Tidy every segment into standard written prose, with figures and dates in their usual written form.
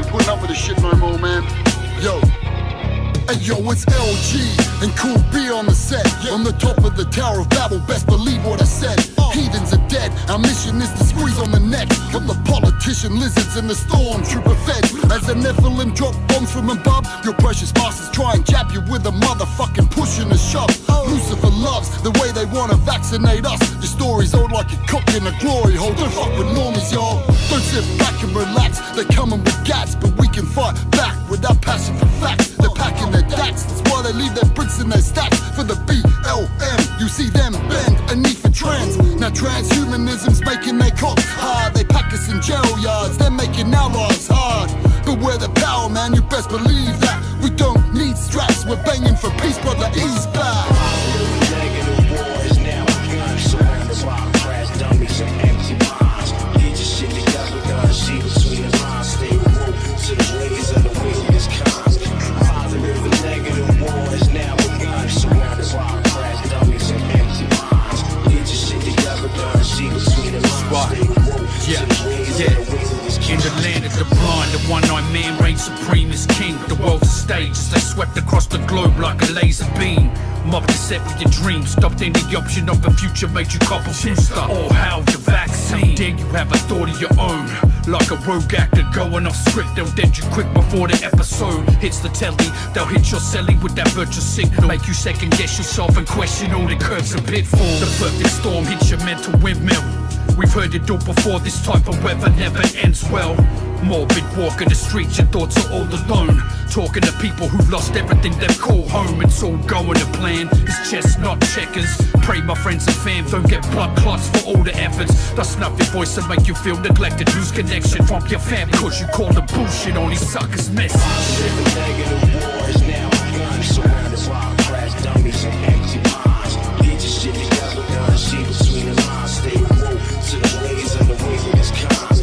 ain't putting up with this shit no more, man. Yo. Hey yo, it's LG and Cool B on the set. On the top of the Tower of Babel, best believe what I said. Heathens are dead, our mission is to squeeze on the neck of the politician lizards and the stormtrooper feds. As the Nephilim drop bombs from above, your precious masters try and jab you with a motherfucking push and a shove. Lucifer loves the way they wanna vaccinate us. Your story's old like you're cooked in a glory hole. Don't fuck with normies, y'all. Don't sit back and relax. They're coming with gats, but we can fight back with our passion for facts. They're packing their dacks, that's why they leave their bricks in their stacks. For the BLM, you see them bend a knee for trans. Now transhumanism's making their cops hard. They pack us in jail yards, they're making our lives hard. But we're the power, man, you best believe that. We don't need straps, we're banging for peace, brother, ease back. Negative wars now begun, surrounded by crash dummies and empty minds. Get your shit together, guys, see between the lines. Stay woke to the ways of the wickedest kinds. Positive and negative wars now begun, surrounded by crash dummies and empty minds. Get your shit together, guys, see between the lines. Stay woke to the ways of the wickedest kinds. In the land of the blind, the one-eyed man reigns supreme as king. The world's a stage as they swept across the globe like a laser beam. Mob to set with your dreams, stopped any option of the future, made you cop a booster. Or how the vaccine. How dare you have a thought of your own? Like a rogue actor going off script, they'll dead you quick before the episode hits the telly. They'll hit your celly with that virtual signal, make you second guess yourself and question all the curves and pitfalls. The perfect storm hits your mental windmill. We've heard it all before, this type of weather never ends well. Morbid walking the streets, your thoughts are all alone. Talking to people who've lost everything they've called home. It's all going to plan, it's chess not checkers. Pray my friends and fam don't get blood clots for all the efforts. They'll snuff your voice and make you feel neglected. Lose connection from your family cause you call the bullshit on these suckers mess. Positive negative wars now begun, surrounded by crash dummies and empty minds. Get your shit together, guys, see between the lines. Stay woke to the ways of the wickedest kinds.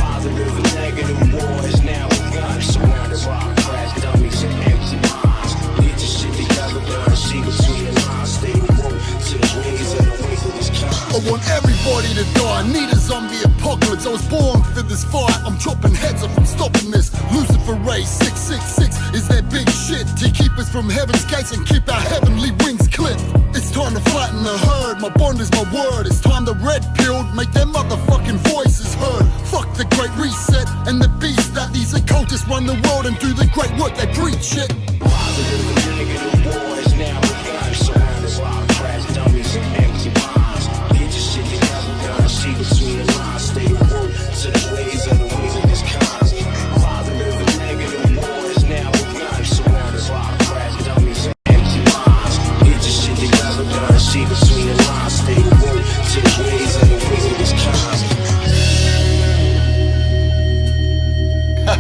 Positive and negative wars now begun, surrounded by crash dummies and empty minds. Get your shit together, guys, see between the lines. Stay woke to the ways of the wickedest kinds. I want everybody to die, need a zombie apocalypse. I was born for this fight, I'm chopping heads off, I'm stopping this. Lucifer race 666 is their big shit to keep us from heaven's gates and keep our heavenly wings clipped. It's time to flatten the herd, my bond is my word. It's time the red pilled, make their motherfucking voices heard. Fuck the great reset and the beast that these occultists run the world and do the great work they preach shit. Positive and negative wars now begun, surrounded by crash dummies and empty minds. Get your shit together, guys, see between the lines. Stay woke to the ways of the wickedest kinds. Positive and negative wars now begun, surrounded by crash dummies and empty minds. Get your shit together, guys, see between the lines. Stay woke to the ways of the wickedest kinds.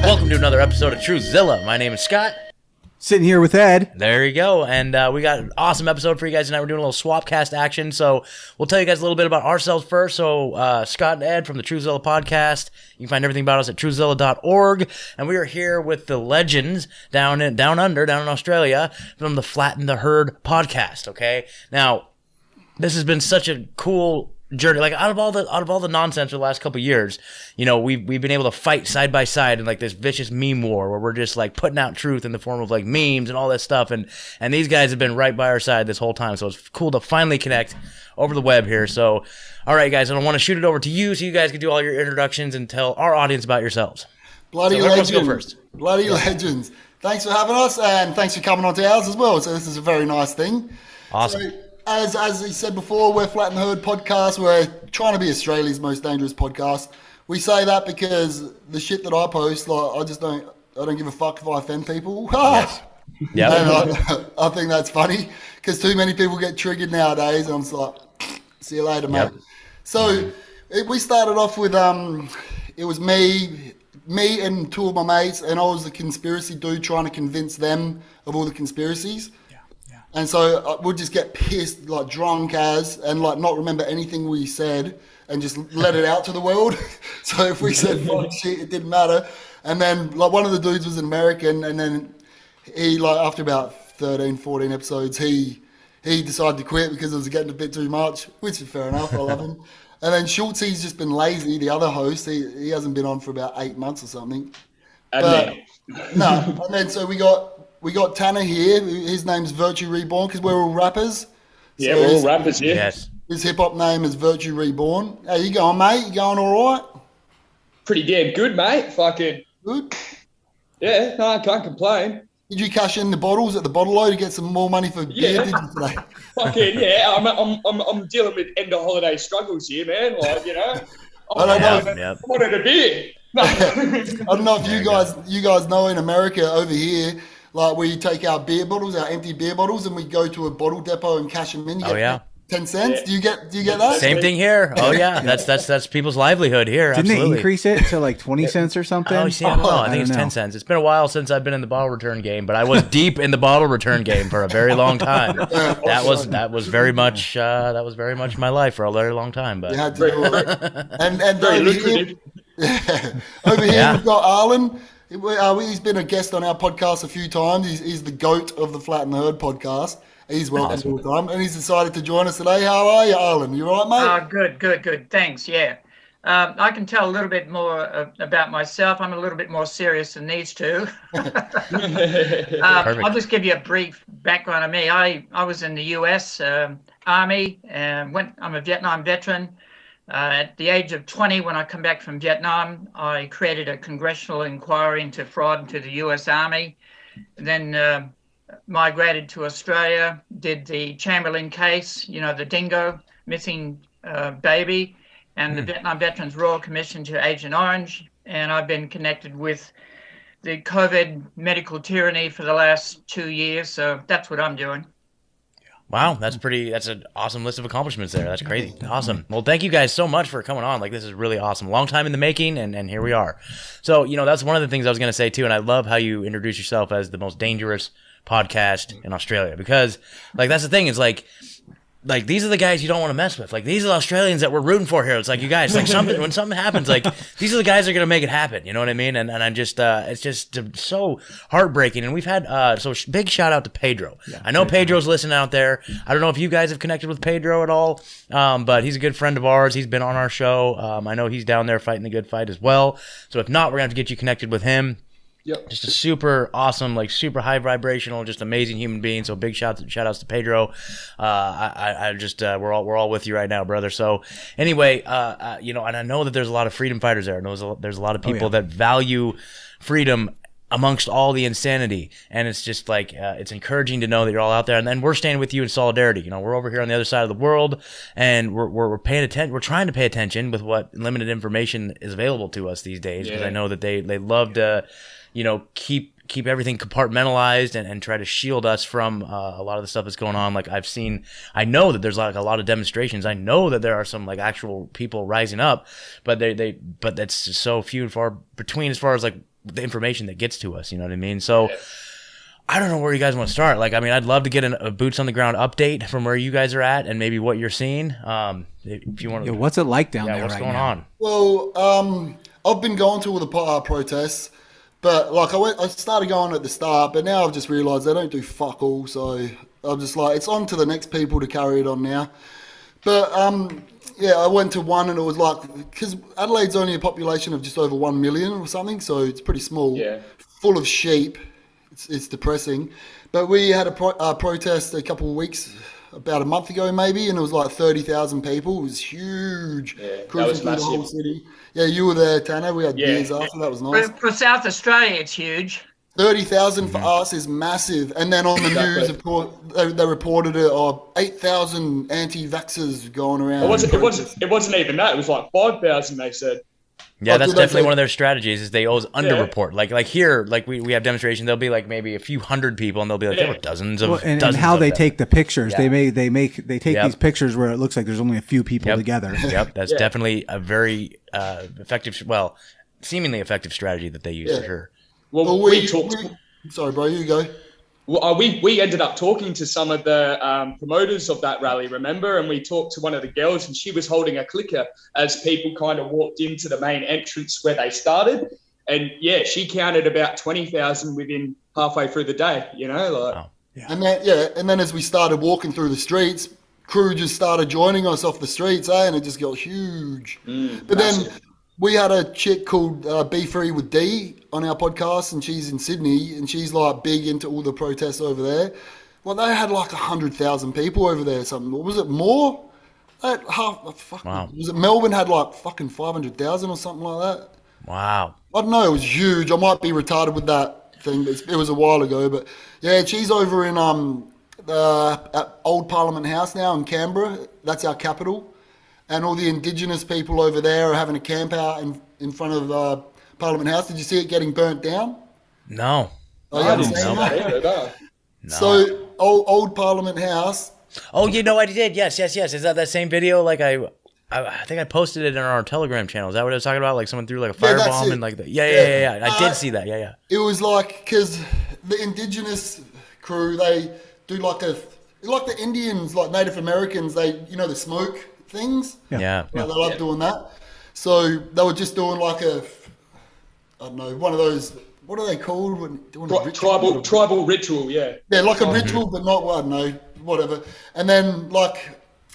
Welcome to another episode of Truthzilla. My name is Scott. Sitting here with Ed. There you go. And we got an awesome episode for you guys tonight. We're doing a little swap cast action. So we'll tell you guys a little bit about ourselves first. So Scott and Ed from the Truthzilla podcast. You can find everything about us at truthzilla.org. And we are here with the legends down in Australia from the Flatten the Herd podcast. Okay. Now, this has been such a cool journey. Like out of all the nonsense for the last couple of years, you know, we've been able to fight side by side in like this vicious meme war where we're just like putting out truth in the form of like memes and all that stuff, and these guys have been right by our side this whole time. So it's cool to finally connect over the web here. So all right guys, I want to shoot it over to you so you guys can do all your introductions and tell our audience about yourselves. Bloody so legends. Go first. Bloody legends. Thanks for having us, and thanks for coming on to ours as well. So this is a very nice thing. Awesome. So, as he said before, we're Flatten the Herd podcast. We're trying to be Australia's most dangerous podcast. We say that because the shit that I post, like, I don't give a fuck if I offend people. Yes. Yeah. I think that's funny because too many people get triggered nowadays. And I'm just like, see you later, mate. Yep. So we started off with it was me and two of my mates, and I was the conspiracy dude trying to convince them of all the conspiracies. And so we'd just get pissed, like drunk and like not remember anything we said and just let it out to the world. So if we said fuck shit, it didn't matter. And then like one of the dudes was an American, and then he like after about 13, 14 episodes, he decided to quit because it was getting a bit too much, which is fair enough. I love him. And then Schultz, he's just been lazy. The other host, he hasn't been on for about 8 months or something. No, and then so we got Tanner here. His name's Virtue Reborn because we're all rappers. Yeah, So we're all rappers here. Yes. His hip hop name is Virtue Reborn. How you going, mate? You going all right? Pretty damn good, mate. Fucking Good. yeah, no, I can't complain. Did you cash in the bottles at the bottle load to get some more money for beer? Yeah. Did you today? Fucking yeah, I'm dealing with end of holiday struggles here, man. Like I don't know. Yep. I wanted a beer. No. I don't know if you guys know in America over here, like we take our beer bottles, our empty beer bottles, and we go to a bottle depot and cash them in. You get 10 cents. Yeah. Do you get that? Same thing here. Oh yeah, that's people's livelihood here. Didn't Absolutely. they increase it to like 20 cents or something? Oh, see, I don't know. I think it's don't 10 know. cents. It's been a while since I've been in the bottle return game, but I was deep in the bottle return game for a very long time. That was very much my life for a very long time. But You had to do it. And Very over here, lucrative. over here Yeah. we've got Arlen. He's been a guest on our podcast a few times. He's the GOAT of the Flat and the Herd podcast. He's welcome all the time, and he's decided to join us today. How are you, Arlen? You all right, mate? Good. Thanks. Yeah. I can tell a little bit more about myself. I'm a little bit more serious than these two. I'll just give you a brief background of me. I was in the U.S. Army and I'm a Vietnam veteran. At the age of 20, when I come back from Vietnam, I created a congressional inquiry into fraud into the U.S. Army. Then migrated to Australia, did the Chamberlain case, the dingo missing baby, and the Vietnam Veterans Royal Commission to Agent Orange. And I've been connected with the COVID medical tyranny for the last 2 years. So that's what I'm doing. wow, that's an awesome list of accomplishments there. That's crazy. Awesome. Well, thank you guys so much for coming on. Like, this is really awesome. Long time in the making, and here we are. So, that's one of the things I was going to say too, and I love how you introduce yourself as the most dangerous podcast in Australia, because that's the thing. It's like these are the guys you don't want to mess with. Like, these are the Australians that we're rooting for here. It's like, you guys, like, when something happens, like, these are the guys that are going to make it happen. You know what I mean? And I'm just, it's just so heartbreaking. And we've had, big shout out to Pedro. Yeah, I know Pedro's listening out there. I don't know if you guys have connected with Pedro at all, but he's a good friend of ours. He's been on our show. I know he's down there fighting the good fight as well. So if not, we're going to have to get you connected with him. Yep. Just a super awesome, like super high vibrational, just amazing human being. So big shout outs to Pedro. I just we're all with you right now, brother. So anyway, and I know that there's a lot of freedom fighters there. I know there's a lot of people that value freedom amongst all the insanity, and it's just like it's encouraging to know that you're all out there, and then we're standing with you in solidarity. We're over here on the other side of the world, and we're paying attention. We're trying to pay attention with what limited information is available to us these days, because I know that they love to keep everything compartmentalized and try to shield us from a lot of the stuff that's going on. Like, I know that there's like a lot of demonstrations. I know that there are some like actual people rising up, but but that's just so few and far between as far as like the information that gets to us. You know what I mean? So I don't know where you guys want to start. Like, I mean, I'd love to get a boots on the ground update from where you guys are at and maybe what you're seeing. If you want to, What's it like down there what's right going now? on? Well, I've been going to all the protests, but like I started going at the start, but now I've just realised they don't do fuck all. So I'm just like, it's on to the next people to carry it on now. But I went to one, and it was like, because Adelaide's only a population of just over 1 million or something, so it's pretty small. Yeah. Full of sheep. It's depressing. But we had a protest a couple of weeks, about a month ago maybe, and it was like 30,000 people. It was huge. Yeah, that Cruising was through the whole massive. city. Yeah, you were there, Tanner. We had beers after. That was nice. For South Australia, it's huge. 30,000 for us is massive. And then on the news, of course, they reported it, 8,000 anti-vaxxers going around. It wasn't even that. It was like 5,000, they said. Yeah, that's did they definitely say- one of their strategies is they always underreport. Like here, like we have demonstrations, there'll be like maybe a few hundred people, and they'll be like, there were dozens of And dozens how of they them. take the pictures, Yeah. they take Yep. these pictures where it looks like there's only a few people together. Yep, that's definitely a very effective, seemingly effective strategy that they use for sure. Well, we talked. Sorry, bro, you go. Well, we ended up talking to some of the promoters of that rally, remember? And we talked to one of the girls, and she was holding a clicker as people kind of walked into the main entrance where they started. And yeah, she counted about 20,000 within halfway through the day, Wow. And then as we started walking through the streets, crew just started joining us off the streets, and it just got huge. But massive. then We had a chick called Be Free with D on our podcast, and she's in Sydney, and she's like big into all the protests over there. Well, they had like 100,000 people over there. Something, was it more? Wow. Was it Melbourne had like fucking 500,000 or something like that? Wow. I don't know. It was huge. I might be retarded with that thing, but it was a while ago. But yeah, she's over in at Old Parliament House now in Canberra. That's our capital. And all the Indigenous people over there are having a camp out in front of Parliament House. Did you see it getting burnt down? No. Oh, you haven't seen that? No. So old Parliament House. Oh, you know I did. Yes. Is that same video? Like I think I posted it in our Telegram channel. Is that what I was talking about? Like someone threw like a firebomb and like that. Yeah. I did see that. Yeah. It was like, because the Indigenous crew, they do like the Indians, like Native Americans, they, the smoke things. Yeah. They love doing that. So they were just doing like I don't know, one of those, what are they called? When doing a ritual? Tribal ritual, yeah. Yeah, like a ritual, but not, I don't know, whatever. And then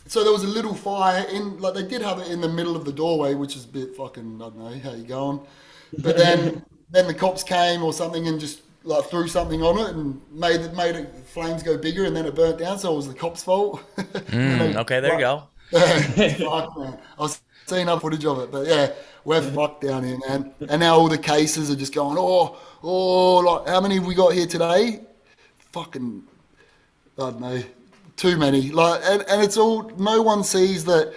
so there was a little fire they did have it in the middle of the doorway, which is a bit fucking, I don't know, how you going. But then the cops came or something and just like threw something on it and made it flames go bigger, and then it burnt down, so it was the cops' fault. Okay, there you go. Fuck, man. I've seen up footage of it, but yeah, we're fucked down here, man. And now all the cases are just going, like, how many have we got here today? Fucking, I don't know, too many. Like, and it's all, no one sees that.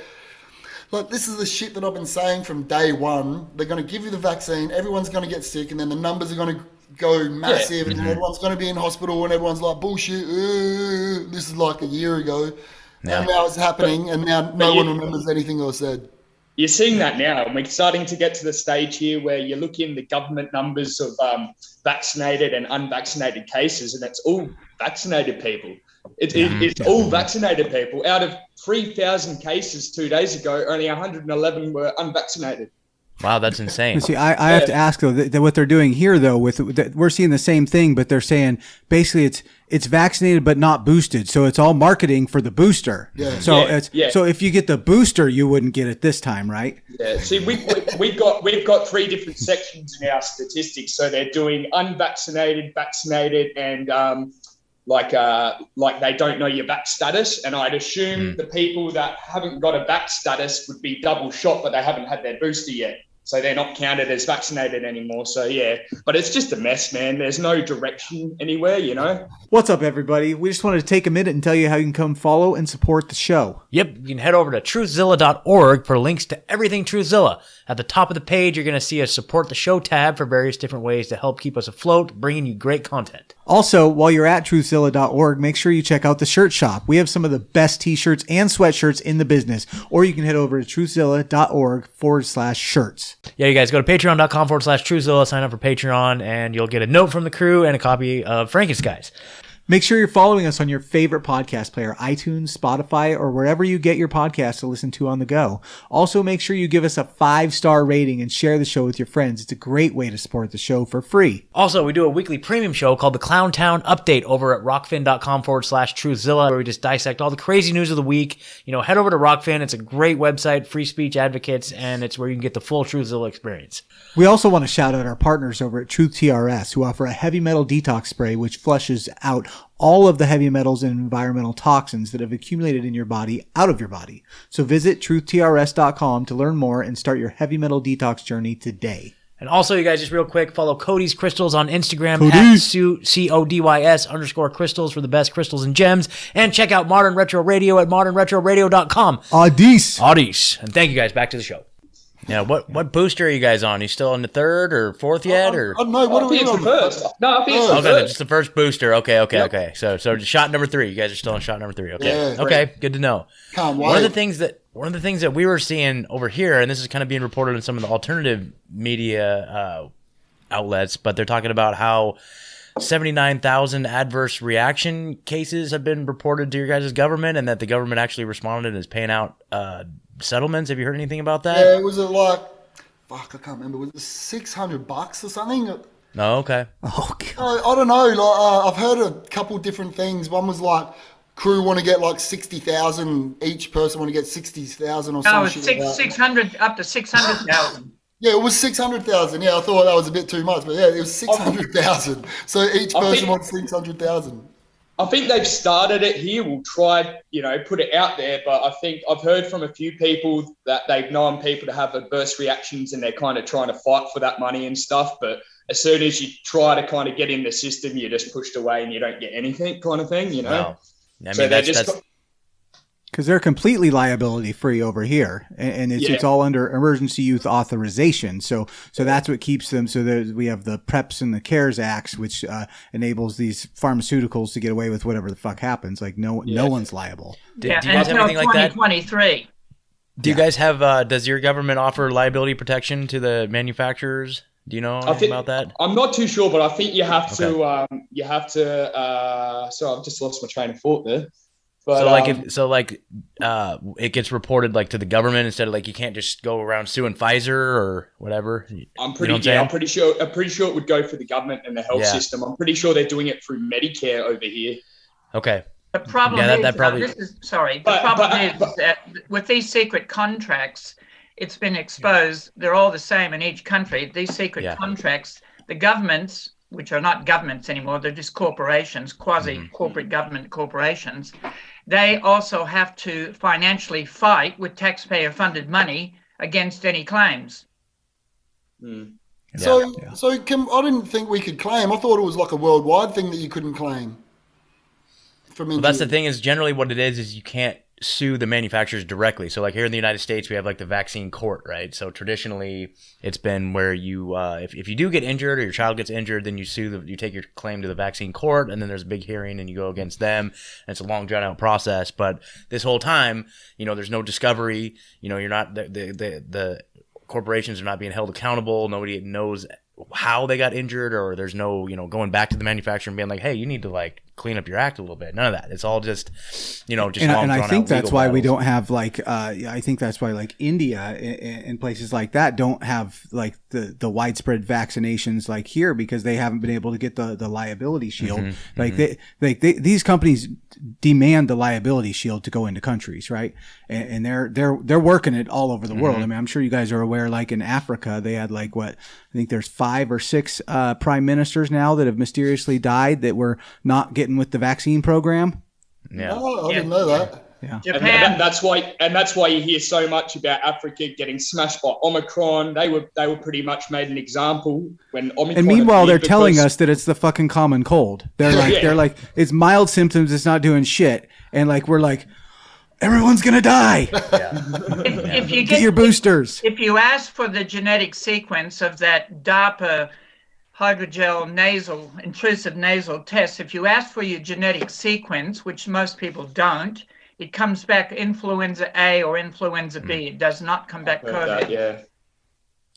Like, this is the shit that I've been saying from day one. They're going to give you the vaccine, everyone's going to get sick, and then the numbers are going to go massive, and everyone's going to be in hospital, and everyone's like, bullshit, this is like a year ago. Yeah. And now it's happening, and now no one remembers anything I said. You're seeing that now, and we're starting to get to the stage here where you look in the government numbers of vaccinated and unvaccinated cases, and it's all vaccinated people. It's all vaccinated people. Out of 3,000 cases 2 days ago, only 111 were unvaccinated. Wow, that's insane. See, I have to ask though that what they're doing here though we're seeing the same thing, but they're saying basically it's vaccinated but not boosted, so it's all marketing for the booster. Yeah. So so if you get the booster, you wouldn't get it this time, right? Yeah. See, we've got three different sections in our statistics. So they're doing unvaccinated, vaccinated, and like they don't know your vax status. And I'd assume the people that haven't got a vax status would be double shot, but they haven't had their booster yet. So they're not counted as vaccinated anymore. So, yeah, but it's just a mess, man. There's no direction anywhere, What's up, everybody? We just wanted to take a minute and tell you how you can come follow and support the show. Yep, you can head over to truthzilla.org for links to everything Truthzilla. At the top of the page, you're going to see a support the show tab for various different ways to help keep us afloat, bringing you great content. Also, while you're at truthzilla.org, make sure you check out the shirt shop. We have some of the best t-shirts and sweatshirts in the business. Or you can head over to truthzilla.org/shirts. Yeah, you guys go to patreon.com/Truthzilla, sign up for Patreon, and you'll get a note from the crew and a copy of Frankenskies. Make sure you're following us on your favorite podcast player, iTunes, Spotify, or wherever you get your podcasts to listen to on the go. Also, make sure you give us a 5-star rating and share the show with your friends. It's a great way to support the show for free. Also, we do a weekly premium show called the Clown Town Update over at rockfin.com/Truthzilla, where we just dissect all the crazy news of the week. Head over to Rockfin. It's a great website, free speech advocates, and it's where you can get the full Truthzilla experience. We also want to shout out our partners over at Truth TRS, who offer a heavy metal detox spray which flushes out all of the heavy metals and environmental toxins that have accumulated in your body out of your body. So visit truthtrs.com to learn more and start your heavy metal detox journey today. And also, you guys, just real quick, follow Cody's Crystals on Instagram Cody's. at CODYS_crystals for the best crystals and gems. And check out Modern Retro Radio at modernretroradio.com. Adis. And thank you guys. Back to the show. Yeah, what booster are you guys on? Are you still in the third or fourth yet? Or I don't know. What are we on? First. No, I think it's the okay, first. just the first booster. Okay. So shot number 3. You guys are still on shot number 3. Okay. Yeah, okay, good to know. Can't wait. One of the things that we were seeing over here, and this is kind of being reported in some of the alternative media outlets, but they're talking about how 79,000 adverse reaction cases have been reported to your guys' government, and that the government actually responded and is paying out settlements. Have you heard anything about that? Yeah, was it like, fuck, I can't remember. Was it $600 or something? Oh, okay. Oh, God. I don't know. Like, I've heard a couple different things. One was like, crew want to get like 60,000. Each person want to get 60,000 or No, something. it's 600 up to 600,000. Yeah, it was 600,000. Yeah, I thought that was a bit too much, but yeah, it was 600,000. So each I person think- wants 600,000. I think they've started it here. We'll try, put it out there. But I think I've heard from a few people that they've known people to have adverse reactions and they're kind of trying to fight for that money and stuff. But as soon as you try to kind of get in the system, you're just pushed away and you don't get anything kind of thing, Wow. I mean, So they're that's Because they're completely liability free over here, and it's all under emergency use authorization. So that's what keeps them. So we have the PrEPs and the CARES Acts, which enables these pharmaceuticals to get away with whatever the fuck happens. Like no one's liable. do you guys have until anything like that? 2023. Do you guys have? Does your government offer liability protection to the manufacturers? Do you know anything about that? I'm not too sure, but I think you have to. So I've just lost my train of thought there. But, it gets reported like to the government instead of like you can't just go around suing Pfizer or whatever. I'm pretty sure it would go for the government and the health system. I'm pretty sure they're doing it through Medicare over here. Okay. The problem is that with these secret contracts, it's been exposed. They're all the same in each country. These secret contracts, the governments, which are not governments anymore, they're just corporations, quasi-corporate government corporations. They also have to financially fight with taxpayer-funded money against any claims. So I didn't think we could claim. I thought it was like a worldwide thing that you couldn't claim. Well, that's the thing is generally what it is you can't sue the manufacturers directly. So like here in the United States, we have like the vaccine court, right? So traditionally it's been where you, if you do get injured or your child gets injured, then you you take your claim to the vaccine court and then there's a big hearing and you go against them. And it's a long drawn out process. But this whole time, there's no discovery, you're not, the corporations are not being held accountable. Nobody knows how they got injured, or there's no, going back to the manufacturer and being like, hey, you need to like clean up your act a little bit. None of that. It's all just, and I think that's why we don't have like, I think that's why like India and places like that don't have like the widespread vaccinations like here, because they haven't been able to get the liability shield. These companies demand the liability shield to go into countries, right? And they're working it all over the world. I mean, I'm sure you guys are aware, like in Africa, they had like I think there's 5 or 6 prime ministers now that have mysteriously died that were not getting with the vaccine program. Yeah. Oh, I didn't know that. Yeah. Japan. And that's why you hear so much about Africa getting smashed by Omicron. They were pretty much made an example when Omicron. And meanwhile, they're telling us that it's the fucking common cold. They're like, it's mild symptoms. It's not doing shit. And like, we're like, everyone's going to die. If you Get your boosters. If you ask for the genetic sequence of that DARPA hydrogel intrusive nasal test, if you ask for your genetic sequence, which most people don't, it comes back influenza A or influenza B. It does not come back COVID.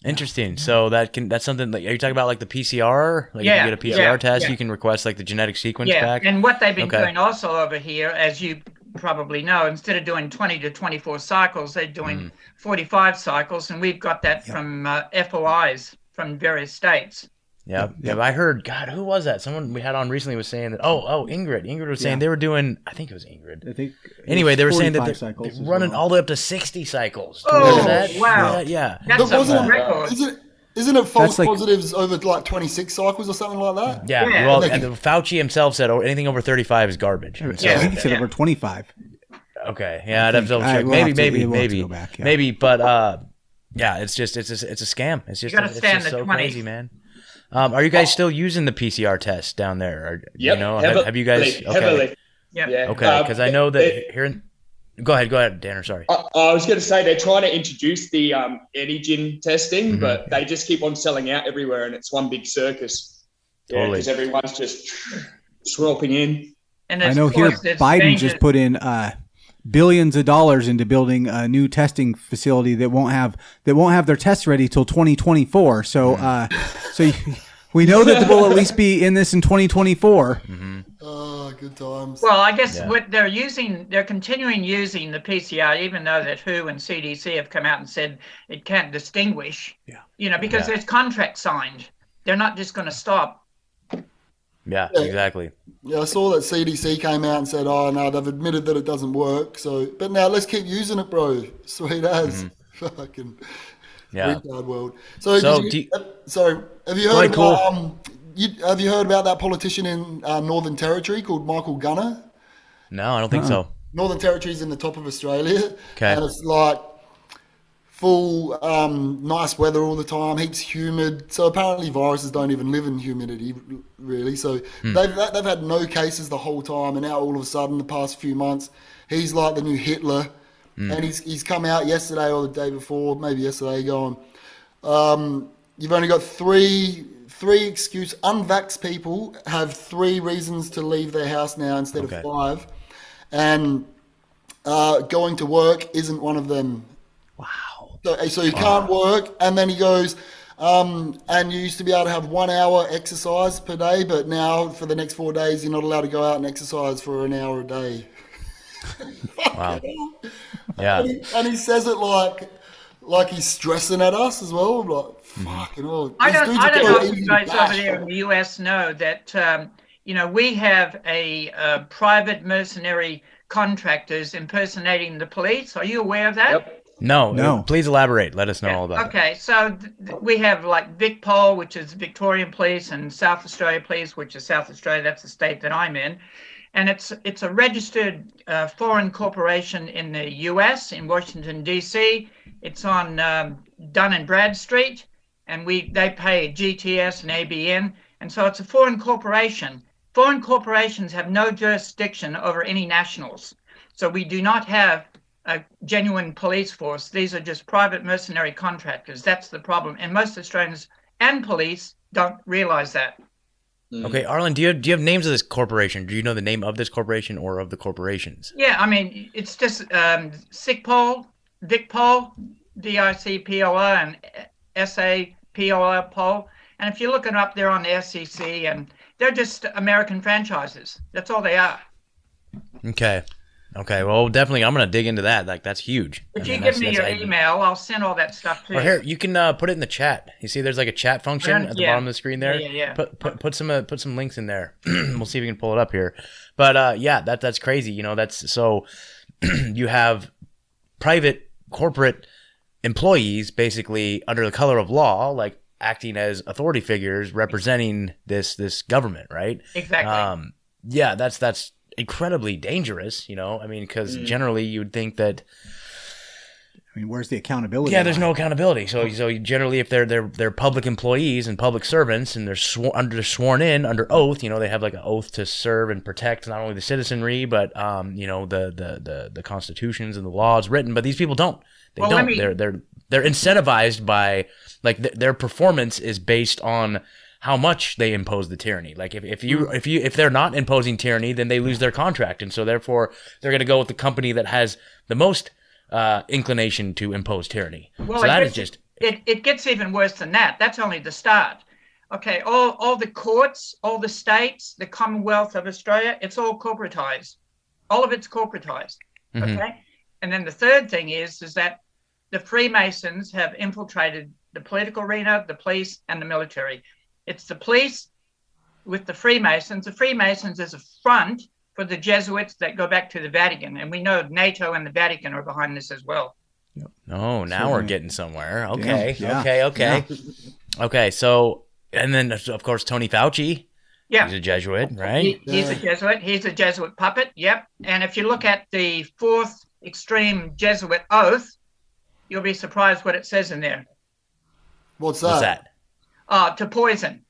Interesting. So that's something like, are you talking about like the PCR? Like you can get a PCR test, you can request like the genetic sequence back. And what they've been doing also over here, as you probably know, instead of doing 20 to 24 cycles, they're doing 45 cycles, and we've got that from FOIs from various states. Yeah. I heard, God, who was that? Someone we had on recently was saying that, Ingrid. Ingrid was saying they were doing, I think it was Ingrid. I think anyway, they were saying that they're running all the way up to 60 cycles. Remember that? Wow. Yeah. That's a record. Isn't it false positives over like 26 cycles or something like that? Yeah. Well, and Fauci himself said anything over 35 is garbage. I think he said over 25. Okay. Yeah, I'd have to double check. Maybe, but it's a scam. It's just so crazy, man. Are you guys still using the PCR test down there? Have you guys? Okay. Heavily. Yeah. Okay, because I know that here in. Go ahead, Danner. Sorry. I was going to say they're trying to introduce the antigen testing, but they just keep on selling out everywhere, and it's one big circus. Totally. Because everyone's just swirling in. And I know here Biden just put in billions of dollars into building a new testing facility that won't have their tests ready till 2024. So we know that we'll at least be in this in 2024. Oh, good times. Well, I guess what they're continuing using the PCR, even though that WHO and CDC have come out and said it can't distinguish. Because there's contracts signed. They're not just going to stop. Yeah, exactly. Yeah, I saw that CDC came out and said, "Oh no, they've admitted that it doesn't work." So, but now let's keep using it, bro. Sweet as fucking. Yeah. Retard world. So, So did do you, you- sorry, have you Go heard ahead, about have you heard about that politician in Northern Territory called Michael Gunner? No, I don't think so. Northern Territory's in the top of Australia, Okay. and it's like full nice weather all the time, heaps humid. So apparently viruses don't even live in humidity, really. So they've had no cases the whole time, and now all of a sudden, the past few months, he's like the new Hitler. And he's come out yesterday or the day before, maybe yesterday, going, you've only got three excuse. Unvaxxed people have 3 reasons to leave their house now instead of 5, and going to work isn't one of them. Wow. So you can't work, and then he goes, and you used to be able to have 1 hour exercise per day, but now for the next 4 days you're not allowed to go out and exercise for an hour a day. Wow. Yeah. And he says it like he's stressing at us as well. I'm like, fucking hell. I These don't, dudes I are don't so know if easy you to guys bash. over there in the US know that, we have a private mercenary contractors impersonating the police. Are you aware of that? Yep. No. Please elaborate. Let us know all about Okay, so we have like VicPol, which is Victorian Police, and South Australia Police, which is South Australia. That's the state that I'm in. And it's a registered foreign corporation in the U.S. in Washington D.C. It's on Dun and Brad Street, and they pay GTS and ABN, and so it's a foreign corporation. Foreign corporations have no jurisdiction over any nationals, so we do not have a genuine police force. These are just private mercenary contractors. That's the problem, and most Australians and police don't realize that. Okay, Arlen, do you have names of this corporation? Do you know the name of this corporation or of the corporations? Yeah, I mean, it's just SICPOL, VicPol, DICPOL, and SAPOL, Pol. And if you look it up, they're on the SEC, and they're just American franchises. That's all they are. Okay, well, definitely, I'm going to dig into that. Like, that's huge. If you give me your email, I'll send all that stuff to you. Or here, you can put it in the chat. You see, there's like a chat function at the bottom of the screen there. Yeah. Put some links in there. We'll see if we can pull it up here. But that's crazy. That's so you have private corporate employees basically under the color of law, like acting as authority figures representing this government, right? Exactly. That's incredibly dangerous, because generally you'd think that where's the accountability? there's no accountability. So generally, if they're public employees and public servants, and they're sworn in under oath, they have like an oath to serve and protect not only the citizenry, but the constitutions and the laws written. But these people don't. They don't. They're incentivized by their performance is based on how much they impose the tyranny. Like if they're not imposing tyranny, then they lose their contract, and so therefore they're going to go with the company that has the most inclination to impose tyranny. Well, so that is just it gets even worse than that. That's only the start. Okay, all the courts, all the states, the Commonwealth of Australia, it's all corporatized. All of it's corporatized. Okay, and then the third thing is that the Freemasons have infiltrated the political arena, the police, and the military. It's the police with the Freemasons. The Freemasons is a front for the Jesuits that go back to the Vatican. And we know NATO and the Vatican are behind this as well. Oh, now we're getting somewhere. Okay. Yeah. Okay. Okay, so, and then, of course, Tony Fauci. Yeah. He's a Jesuit, right? He's a Jesuit. He's a Jesuit puppet. Yep. And if you look at the 4th extreme Jesuit oath, you'll be surprised what it says in there. What's that? What's that? To poison.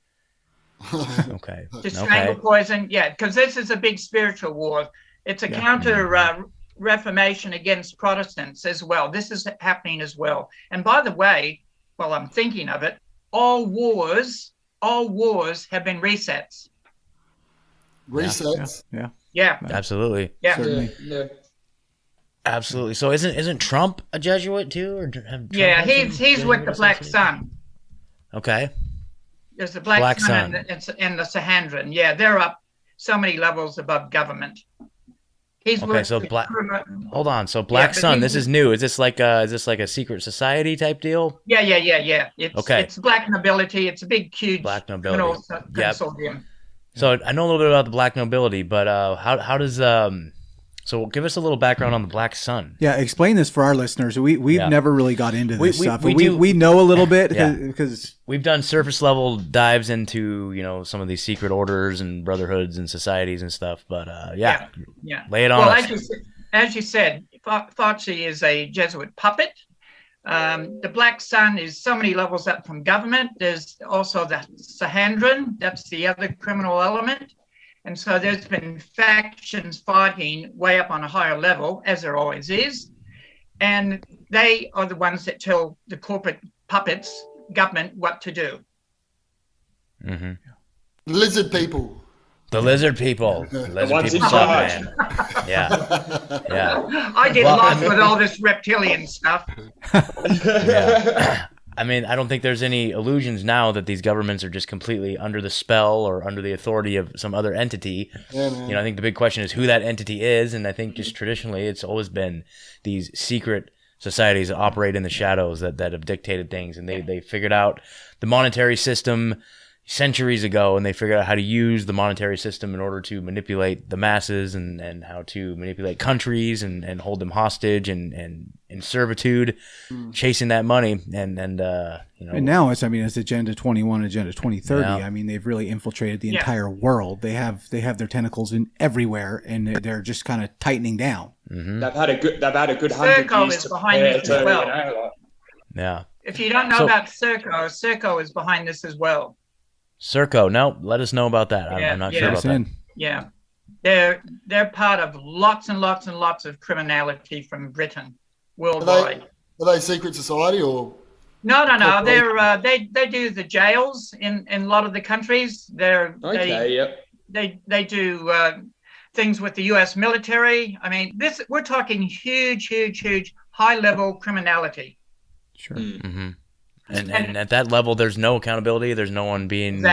Okay. To strangle, poison. Yeah, because this is a big spiritual war. It's a counter reformation against Protestants as well. This is happening as well. And by the way, while I'm thinking of it, all wars have been resets. Resets. Yeah. Absolutely. Yeah. Yeah. Absolutely. So isn't Trump a Jesuit too? Or he's with the Black Sun. Okay. There's the Black Sun and the Sahandran. Yeah, they're up so many levels above government. Hold on. So Black Sun, this is new. Is this like a secret society type deal? Yeah. It's black nobility. It's a big, huge black nobility consortium. So I know a little bit about the black nobility, but how does So give us a little background on the Black Sun. Yeah, explain this for our listeners. We've never really got into this stuff. We know a little bit Yeah. because We've done surface level dives into, some of these secret orders and brotherhoods and societies and stuff. But Yeah. lay it on Well, us. as you said, Fauci is a Jesuit puppet. The Black Sun is so many levels up from government. There's also the Sahandran. That's the other criminal element. And so there's been factions fighting way up on a higher level, as there always is. And they are the ones that tell the corporate puppets, government, what to do. Mm-hmm. Lizard people. The lizard people. Lizard ones people in suck, charge. man. Yeah. I get lost with all this reptilian stuff. Yeah. I mean, I don't think there's any illusions now that these governments are just completely under the spell or under the authority of some other entity. Yeah, man. I think the big question is who that entity is, and I think just traditionally it's always been these secret societies that operate in the shadows that have dictated things, and they figured out the monetary system centuries ago, and they figured out how to use the monetary system in order to manipulate the masses and how to manipulate countries and hold them hostage and in servitude, chasing that money and now it's Agenda 21, Agenda 2030. Yeah. I mean, they've really infiltrated the entire world. They have their tentacles in everywhere, and they're just kind of tightening down. Mm-hmm. They've had a good 100 Serco years is to behind prepare this as to, well. Yeah. If you don't know So- about Serco is behind this as well. Serco, no, let us know about that. Yeah, I'm not yeah. sure about Yes, that. in. Yeah. They're part of lots and lots and lots of criminality from Britain worldwide. Are they secret society or? No. They do the jails in a lot of the countries. Okay, yep. They do things with the U.S. military. I mean, we're talking huge high level criminality. Sure. Mm-hmm. And at that level, there's no accountability. There's no one being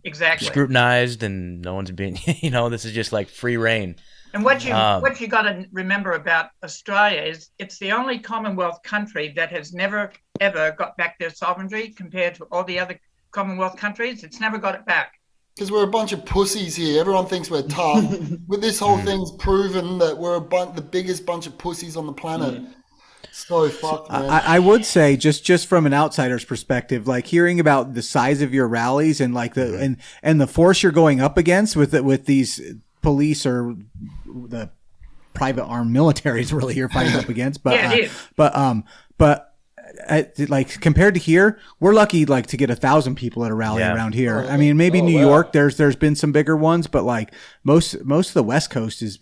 Exactly. scrutinized, and no one's being, this is just like free reign. And what you got to remember about Australia is it's the only Commonwealth country that has never ever got back their sovereignty compared to all the other Commonwealth countries. It's never got it back. Because we're a bunch of pussies here. Everyone thinks we're tough. With this whole thing's proven that we're the biggest bunch of pussies on the planet. So fucked, man. I would say just from an outsider's perspective, like hearing about the size of your rallies and like and the force you're going up against with these police or the private armed militaries really you're fighting up against. But Yeah, it is. but like compared to here, we're lucky like to get 1,000 people at a rally around here. I mean, maybe New York, there's been some bigger ones, but like most of the West Coast is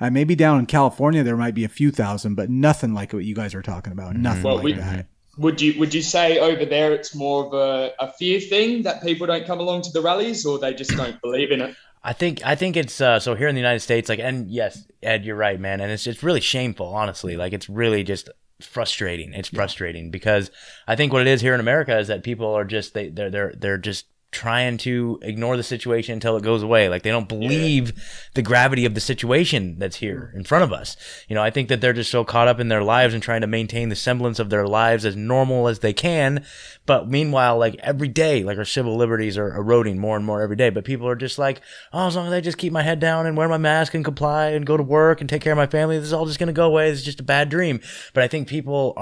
maybe down in California there might be a few thousand, but nothing like what you guys are talking about. Nothing like that. Would you say over there it's more of a fear thing that people don't come along to the rallies, or they just don't believe in it? I think it's so here in the United States, like, and yes, Ed, you're right, man, and it's really shameful, honestly. Like, it's really just frustrating. It's frustrating because I think what it is here in America is that people are just they're just trying to ignore the situation until it goes away. Like, they don't believe the gravity of the situation that's here in front of us. I think that they're just so caught up in their lives and trying to maintain the semblance of their lives as normal as they can. But meanwhile, like, every day, like, our civil liberties are eroding more and more every day. But people are just like, oh, as long as I just keep my head down and wear my mask and comply and go to work and take care of my family, this is all just going to go away. It's just a bad dream. But I think people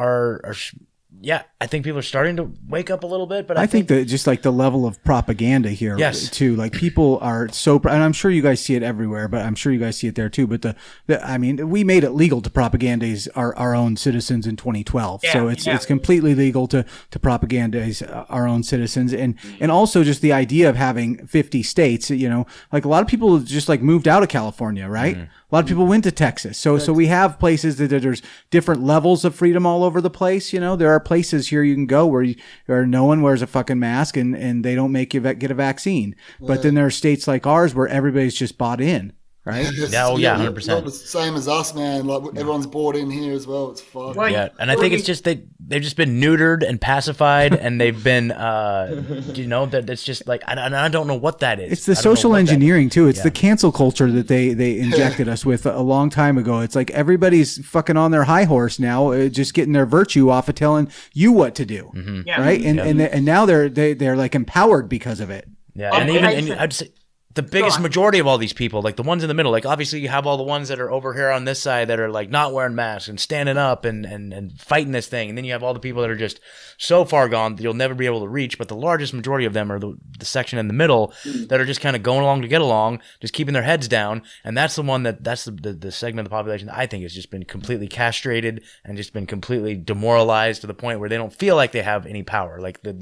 I think people are starting to wake up a little bit, but I think that just like the level of propaganda here too, like people are so, and I'm sure you guys see it everywhere, but I'm sure you guys see it there too. But I mean, we made it legal to propagandize our own citizens in 2012. So it's completely legal to propagandize our own citizens. And also just the idea of having 50 states, like a lot of people just like moved out of California, right? Mm-hmm. A lot of people went to Texas. So we have places that there's different levels of freedom all over the place. There are places here you can go where no one wears a fucking mask and they don't make you get a vaccine. But then there are states like ours where everybody's just bought in. Right? 100%. Not the same as us, man. Like, everyone's bought in here as well. It's fucked. And I think it's just they've just been neutered and pacified, and they've been, that it's just like I don't know what that is. It's the social engineering too. It's the cancel culture that they injected us with a long time ago. It's like everybody's fucking on their high horse now, just getting their virtue off of telling you what to do, right? And now they're like empowered because of it. Yeah, and I'd say. the biggest on. majority of all these people, like the ones in the middle, like obviously you have all the ones that are over here on this side that are like not wearing masks and standing up and fighting this thing. And then you have all the people that are just so far gone that you'll never be able to reach. But the largest majority of them are the section in the middle that are just kind of going along to get along, just keeping their heads down. And that's the one that's the segment of the population that I think has just been completely castrated and just been completely demoralized to the point where they don't feel like they have any power. Like the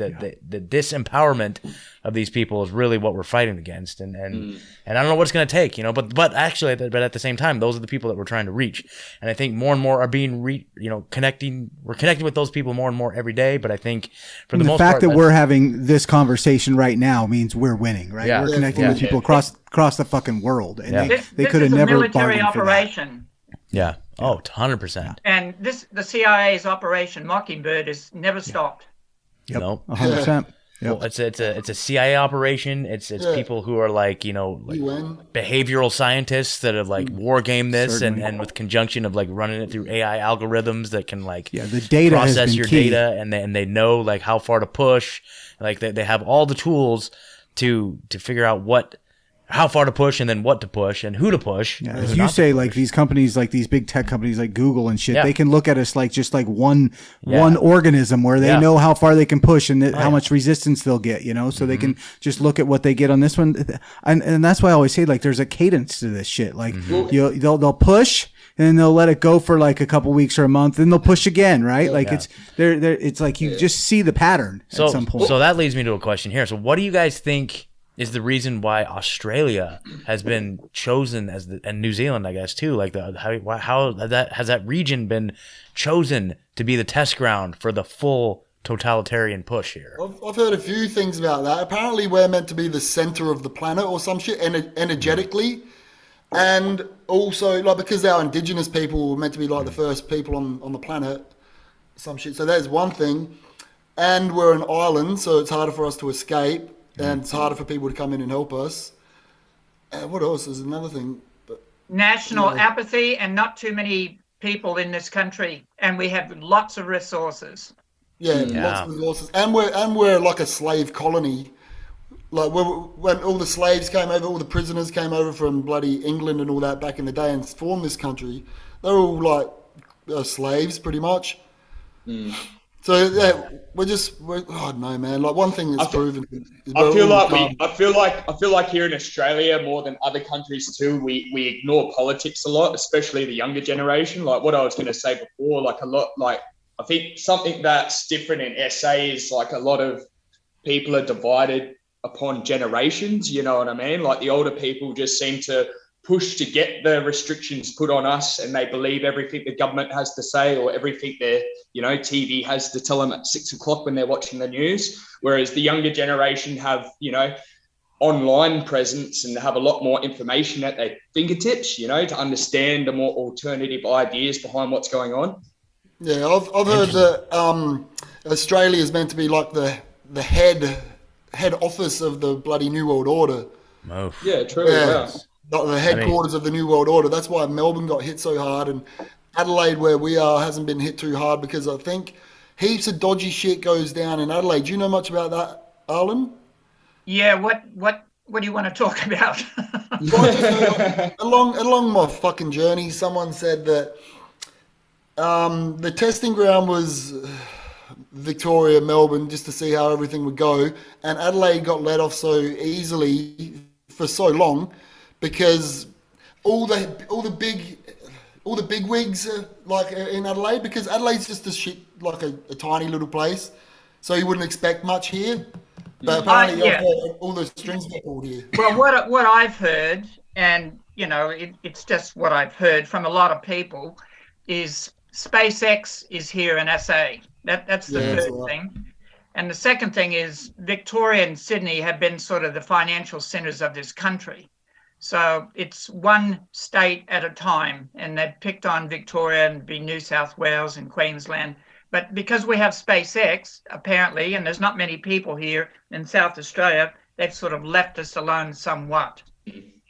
disempowerment of these people is really what we're fighting against. And I don't know what it's going to take, but actually, but at the same time, those are the people that we're trying to reach. And I think more and more are being we're connecting with those people more and more every day. But I think for the most fact part, that we're having this conversation right now means we're winning, right? Yeah. We're connecting with people across the fucking world. And they This could have is a never military bargained for that. operation. yeah. Oh, 100%. And the CIA's Operation Mockingbird has never stopped. Yep. Nope. 100%. Yep. Well, it's a CIA operation. It's people who are like UN. behavioral scientists that have like war game this Certainly. and with conjunction of like running it through AI algorithms that can like the data has process been your key. data and they know like how far to push. Like they have all the tools to figure out how far to push and then what to push and who to push. Yeah, as you say, like these companies, like these big tech companies like Google and shit, Yeah. they can look at us like just like one organism where they Yeah. know how far they can push and how yeah. much resistance they'll get, so they can just look at what they get on this one. And that's why I always say like there's a cadence to this shit. Like they'll push and then they'll let it go for like a couple weeks or a month, then they'll push again, right? Like it's it's like you just see the pattern at some point. So that leads me to a question here. So what do you guys think is the reason why Australia has been chosen and New Zealand, I guess too, like how has that region been chosen to be the test ground for the full totalitarian push here? I've heard a few things about that. Apparently, we're meant to be the center of the planet or some shit, energetically, and also like because our indigenous people were meant to be like the first people on the planet, some shit. So there's one thing, and we're an island, so it's harder for us to escape. And it's harder for people to come in and help us. What else? There's another thing. National apathy and not too many people in this country, and we have lots of resources. Lots of resources, and we're like a slave colony. Like when all the slaves came over, all the prisoners came over from bloody England and all that back in the day and formed this country. They're all like slaves, pretty much. So I don't know, man. Like one thing that's proven. I feel like here in Australia more than other countries too, we ignore politics a lot, especially the younger generation. Like what I was going to say before, I think something that's different in SA is like a lot of people are divided upon generations. You know what I mean? Like the older people just seem to push to get the restrictions put on us, and they believe everything the government has to say or everything their TV has to tell them at 6 o'clock when they're watching the news. Whereas the younger generation have online presence and have a lot more information at their fingertips, to understand the more alternative ideas behind what's going on. Yeah, I've heard that Australia is meant to be like the head office of the bloody New World Order. Oh. Yeah, true. Yeah. Not the headquarters of the New World Order. That's why Melbourne got hit so hard, and Adelaide, where we are, hasn't been hit too hard because I think heaps of dodgy shit goes down in Adelaide. Do you know much about that, Arlen? Yeah. What do you want to talk about? Along my fucking journey, someone said that the testing ground was Victoria, Melbourne, just to see how everything would go, and Adelaide got let off so easily for so long because all the big wigs are like in Adelaide, because Adelaide's just a tiny little place, so you wouldn't expect much here. But apparently, all the strings get pulled here. Well, what I've heard, and it's just what I've heard from a lot of people, is SpaceX is here in SA. That's the first thing. And the second thing is Victoria and Sydney have been sort of the financial centres of this country. So it's one state at a time, and they've picked on Victoria and be New South Wales and Queensland. But because we have SpaceX, apparently, and there's not many people here in South Australia, they've sort of left us alone somewhat.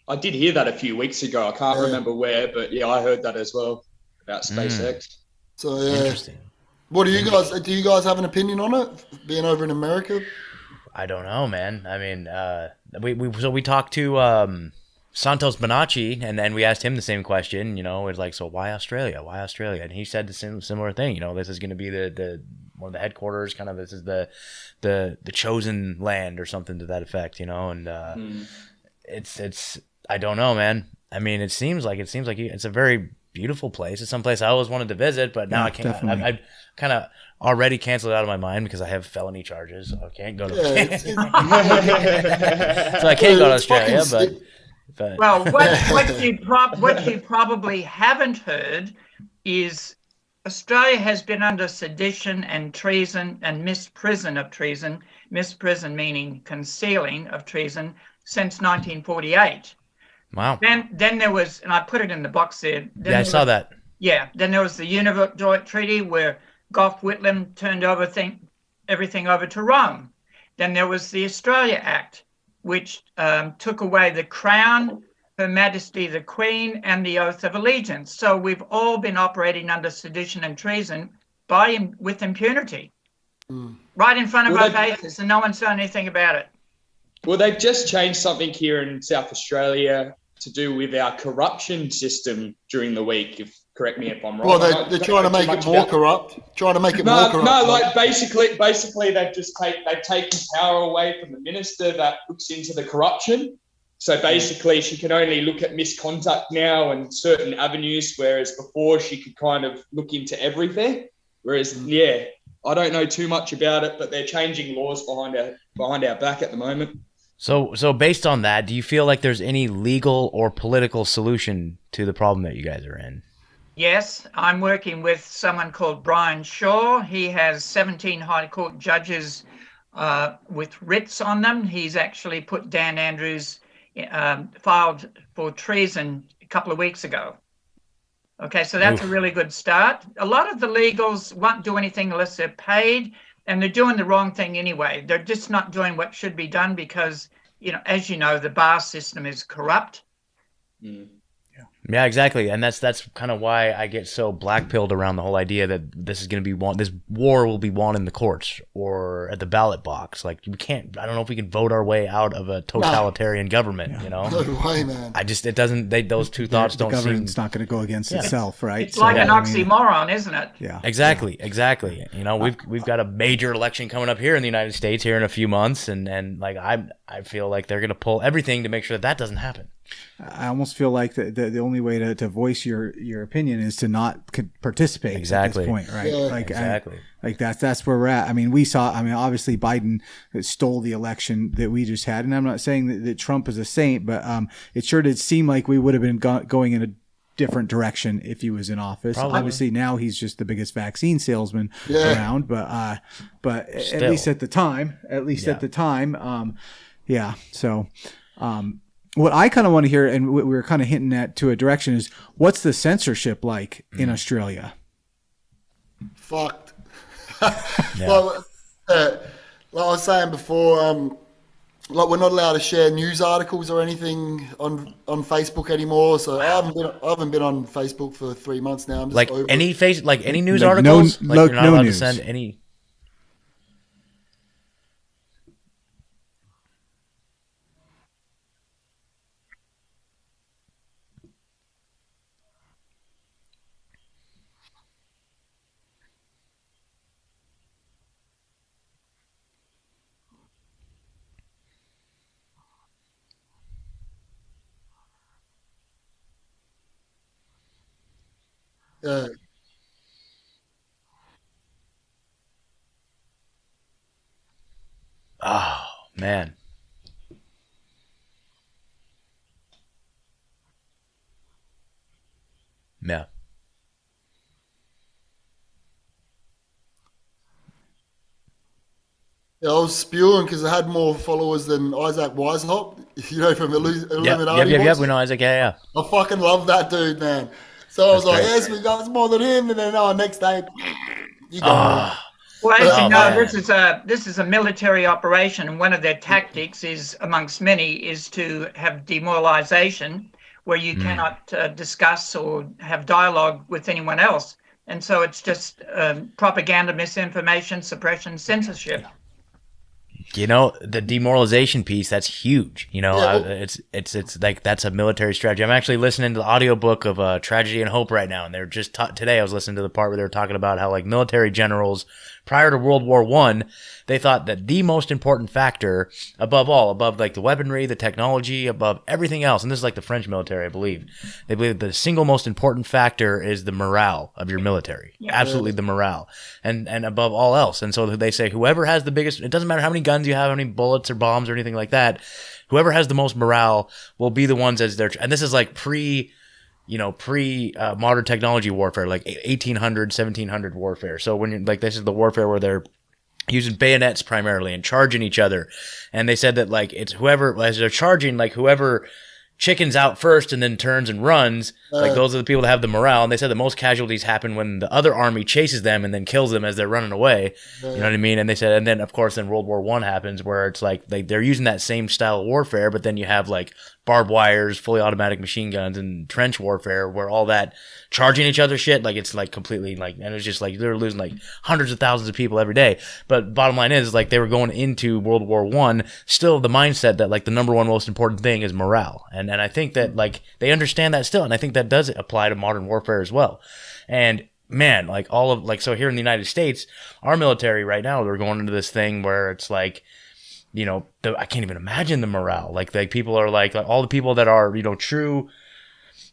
I did hear that a few weeks ago. I can't remember where, but I heard that as well about SpaceX. So Interesting. What do you guys have an opinion on it, being over in America? I don't know, man. I mean, we talked to Santos Bonacci, and then we asked him the same question. You know, it's like, so why Australia? Why Australia? And he said the similar thing. You know, this is going to be the one of the headquarters. Kind of, this is the chosen land or something to that effect. You know, and it's I don't know, man. I mean, it seems like it's a very beautiful place. It's someplace I always wanted to visit, but now I can't. I kind of already canceled it out of my mind because I have felony charges, so I can't go to. So I can't go to Australia, but well, what you probably haven't heard is Australia has been under sedition and treason and misprision of treason, misprision meaning concealing of treason, since 1948. Wow. Then there was, and I put it in the box there. Yeah, I saw that. Yeah. Then there was the Univert Treaty where Gough Whitlam turned everything over to Rome. Then there was the Australia Act, which took away the crown, Her Majesty the Queen, and the oath of allegiance. So we've all been operating under sedition and treason with impunity, right in front of our faces, and no one's done anything about it. Well, they've just changed something here in South Australia to do with our corruption system during the week. Correct me if I'm wrong. Well, they're trying to make it more corrupt. Trying to make it more corrupt. No, like basically they've taken power away from the minister that looks into the corruption. So basically, she can only look at misconduct now and certain avenues, whereas before she could kind of look into everything. Whereas, I don't know too much about it, but they're changing laws behind our back at the moment. So based on that, do you feel like there's any legal or political solution to the problem that you guys are in? Yes, I'm working with someone called Brian Shaw. He has 17 High Court judges with writs on them. He's actually put Dan Andrews filed for treason a couple of weeks ago. Okay, so that's a really good start. A lot of the legals won't do anything unless they're paid, and they're doing the wrong thing anyway. They're just not doing what should be done because, as you know, the bar system is corrupt. Yeah, exactly, and that's kind of why I get so black-pilled around the whole idea that this is going to be won. This war will be won in the courts or at the ballot box. Like we can't. I don't know if we can vote our way out of a totalitarian government. No way, man. It doesn't. Those two thoughts don't seem. The government's not going to go against itself, right? It's like an oxymoron, isn't it? Yeah. Exactly. We've got a major election coming up here in the United States here in a few months, and like I feel like they're going to pull everything to make sure that doesn't happen. I almost feel like the only way to voice your opinion is to not participate at this point, right? Yeah. Exactly. That's where we're at. I mean, obviously Biden stole the election that we just had, and I'm not saying that Trump is a saint, but it sure did seem like we would have been going in a different direction if he was in office. Probably. Obviously now he's just the biggest vaccine salesman around, but at least at the time, So, what I kind of want to hear, and we were kind of hinting at to a direction, is what's the censorship like in Australia? Fucked. Well, like I was saying before, like we're not allowed to share news articles or anything on Facebook anymore. So I haven't been on Facebook for 3 months now. I'm just like over any it. any news articles. You're not allowed news. to send any. Yeah. Oh man. Yeah. Yeah, I was spewing because I had more followers than Isaac Weishaupt, from Illuminati. Yep. We know Isaac. Yeah. I fucking love that dude, man. So I was like, yes, we got more than him, and then next day, you go. Well, as you know, this is a military operation, and one of their tactics is, amongst many, is to have demoralization, where you cannot discuss or have dialogue with anyone else. And so it's just propaganda, misinformation, suppression, censorship. You know, the demoralization piece, that's huge. You know, Yeah, well- it's like that's a military strategy. I'm actually listening to the audiobook of Tragedy and Hope right now, and they're just today I was listening to the part where they were talking about how like military generals prior to World War I, they thought that the most important factor above like the weaponry, the technology, above everything else, and this is like the French military, I believe. They believe that the single most important factor is the morale of your military. Yeah. Absolutely the morale. And above all else. And so they say whoever has the biggest, it doesn't matter how many guns you have, how many bullets or bombs or anything like that, whoever has the most morale will be the ones as their, and this is like pre modern technology warfare, like 1800, 1700 warfare. So when you're like, this is the warfare where they're using bayonets primarily and charging each other. And they said that like, it's whoever, as they're charging, like whoever chickens out first and then turns and runs, like those are the people that have the morale. And they said that most casualties happen when the other army chases them and then kills them as they're running away. You know what I mean? And they said, and then of course then World War I happens where it's like they're using that same style of warfare, but then you have like barbed wires, fully automatic machine guns, and trench warfare where all that charging each other shit, like it's like completely like, and it's just like they're losing like hundreds of thousands of people every day. But bottom line is like they were going into World War I still the mindset that like the number one most important thing is morale. And I think that like they understand that still, and I think that does apply to modern warfare as well. And man, like all of like, so here in the United States, our military right now, they're going into this thing where it's like, you know, I can't even imagine the morale. Like people are like all the people that are, you know, true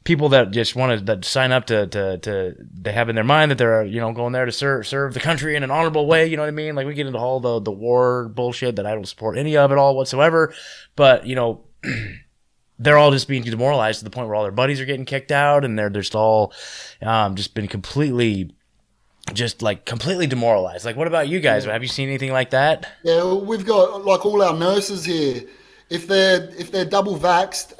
people that just want to that sign up to they have in their mind that they're, you know, going there to serve the country in an honorable way. You know what I mean? Like we get into all the war bullshit that I don't support any of it all whatsoever. But, you know, they're all just being demoralized to the point where all their buddies are getting kicked out, and they're just all just been completely demoralized. Like, what about you guys? Have you seen anything like that? Yeah, we've got like all our nurses here. If they're double vaxxed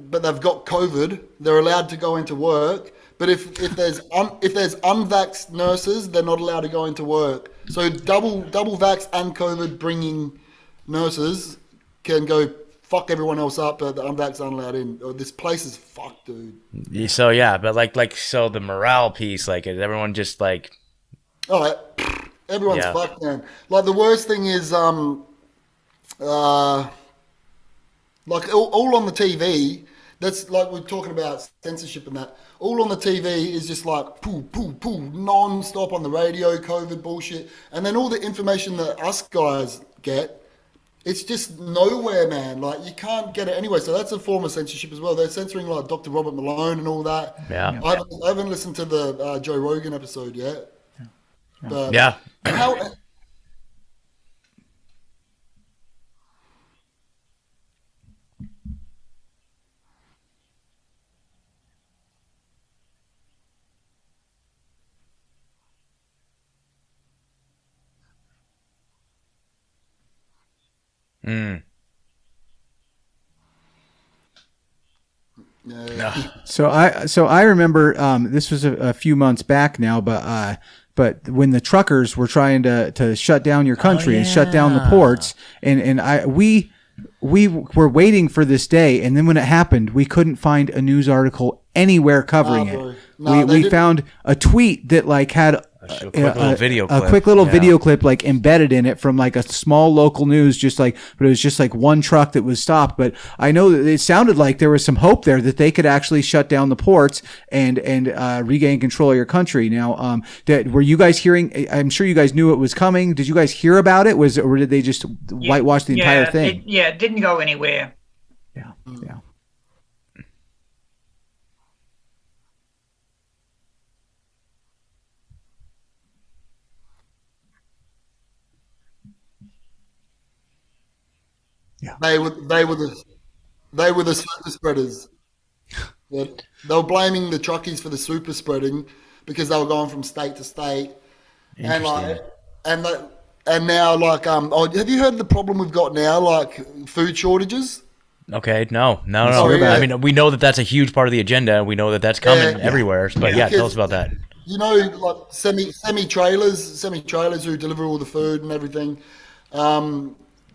but they've got COVID, they're allowed to go into work. But if there's unvaxxed nurses, they're not allowed to go into work. So double vaxxed and COVID bringing nurses can go fuck everyone else up, but the unvaxxed aren't allowed in. Oh, this place is fucked, dude. So yeah, but like so the morale piece, like is everyone just like, oh, everyone's fucked, man. Like the worst thing is like all on the TV. That's like we're talking about censorship and that. All on the TV is just like poo, non-stop on the radio, COVID bullshit. And then all the information that us guys get, it's just nowhere, man. Like you can't get it anyway. So that's a form of censorship as well. They're censoring like Dr. Robert Malone and all that. Yeah. I haven't listened to the Joe Rogan episode yet. But yeah. How... So I remember this was a few months back now, but when the truckers were trying to shut down your country and shut down the ports, and we were waiting for this day, and then when it happened, we couldn't find a news article anywhere covering it. We found a tweet that like had a quick little video clip. A quick little video clip like embedded in it from like a small local news, but it was just like one truck that was stopped. But I know that it sounded like there was some hope there that they could actually shut down the ports and regain control of your country. Now, were you guys hearing? I'm sure you guys knew it was coming. Did you guys hear about it? Or did they just whitewash the entire thing? It didn't go anywhere. Yeah. Yeah. They were the super spreaders. Yeah. They were blaming the truckies for the super spreading because they were going from state to state. And now have you heard the problem we've got now, like food shortages? Okay, no. Sorry, I mean, we know that that's a huge part of the agenda. We know that that's coming everywhere. But tell us about that. You know, like semi trailers who deliver all the food and everything.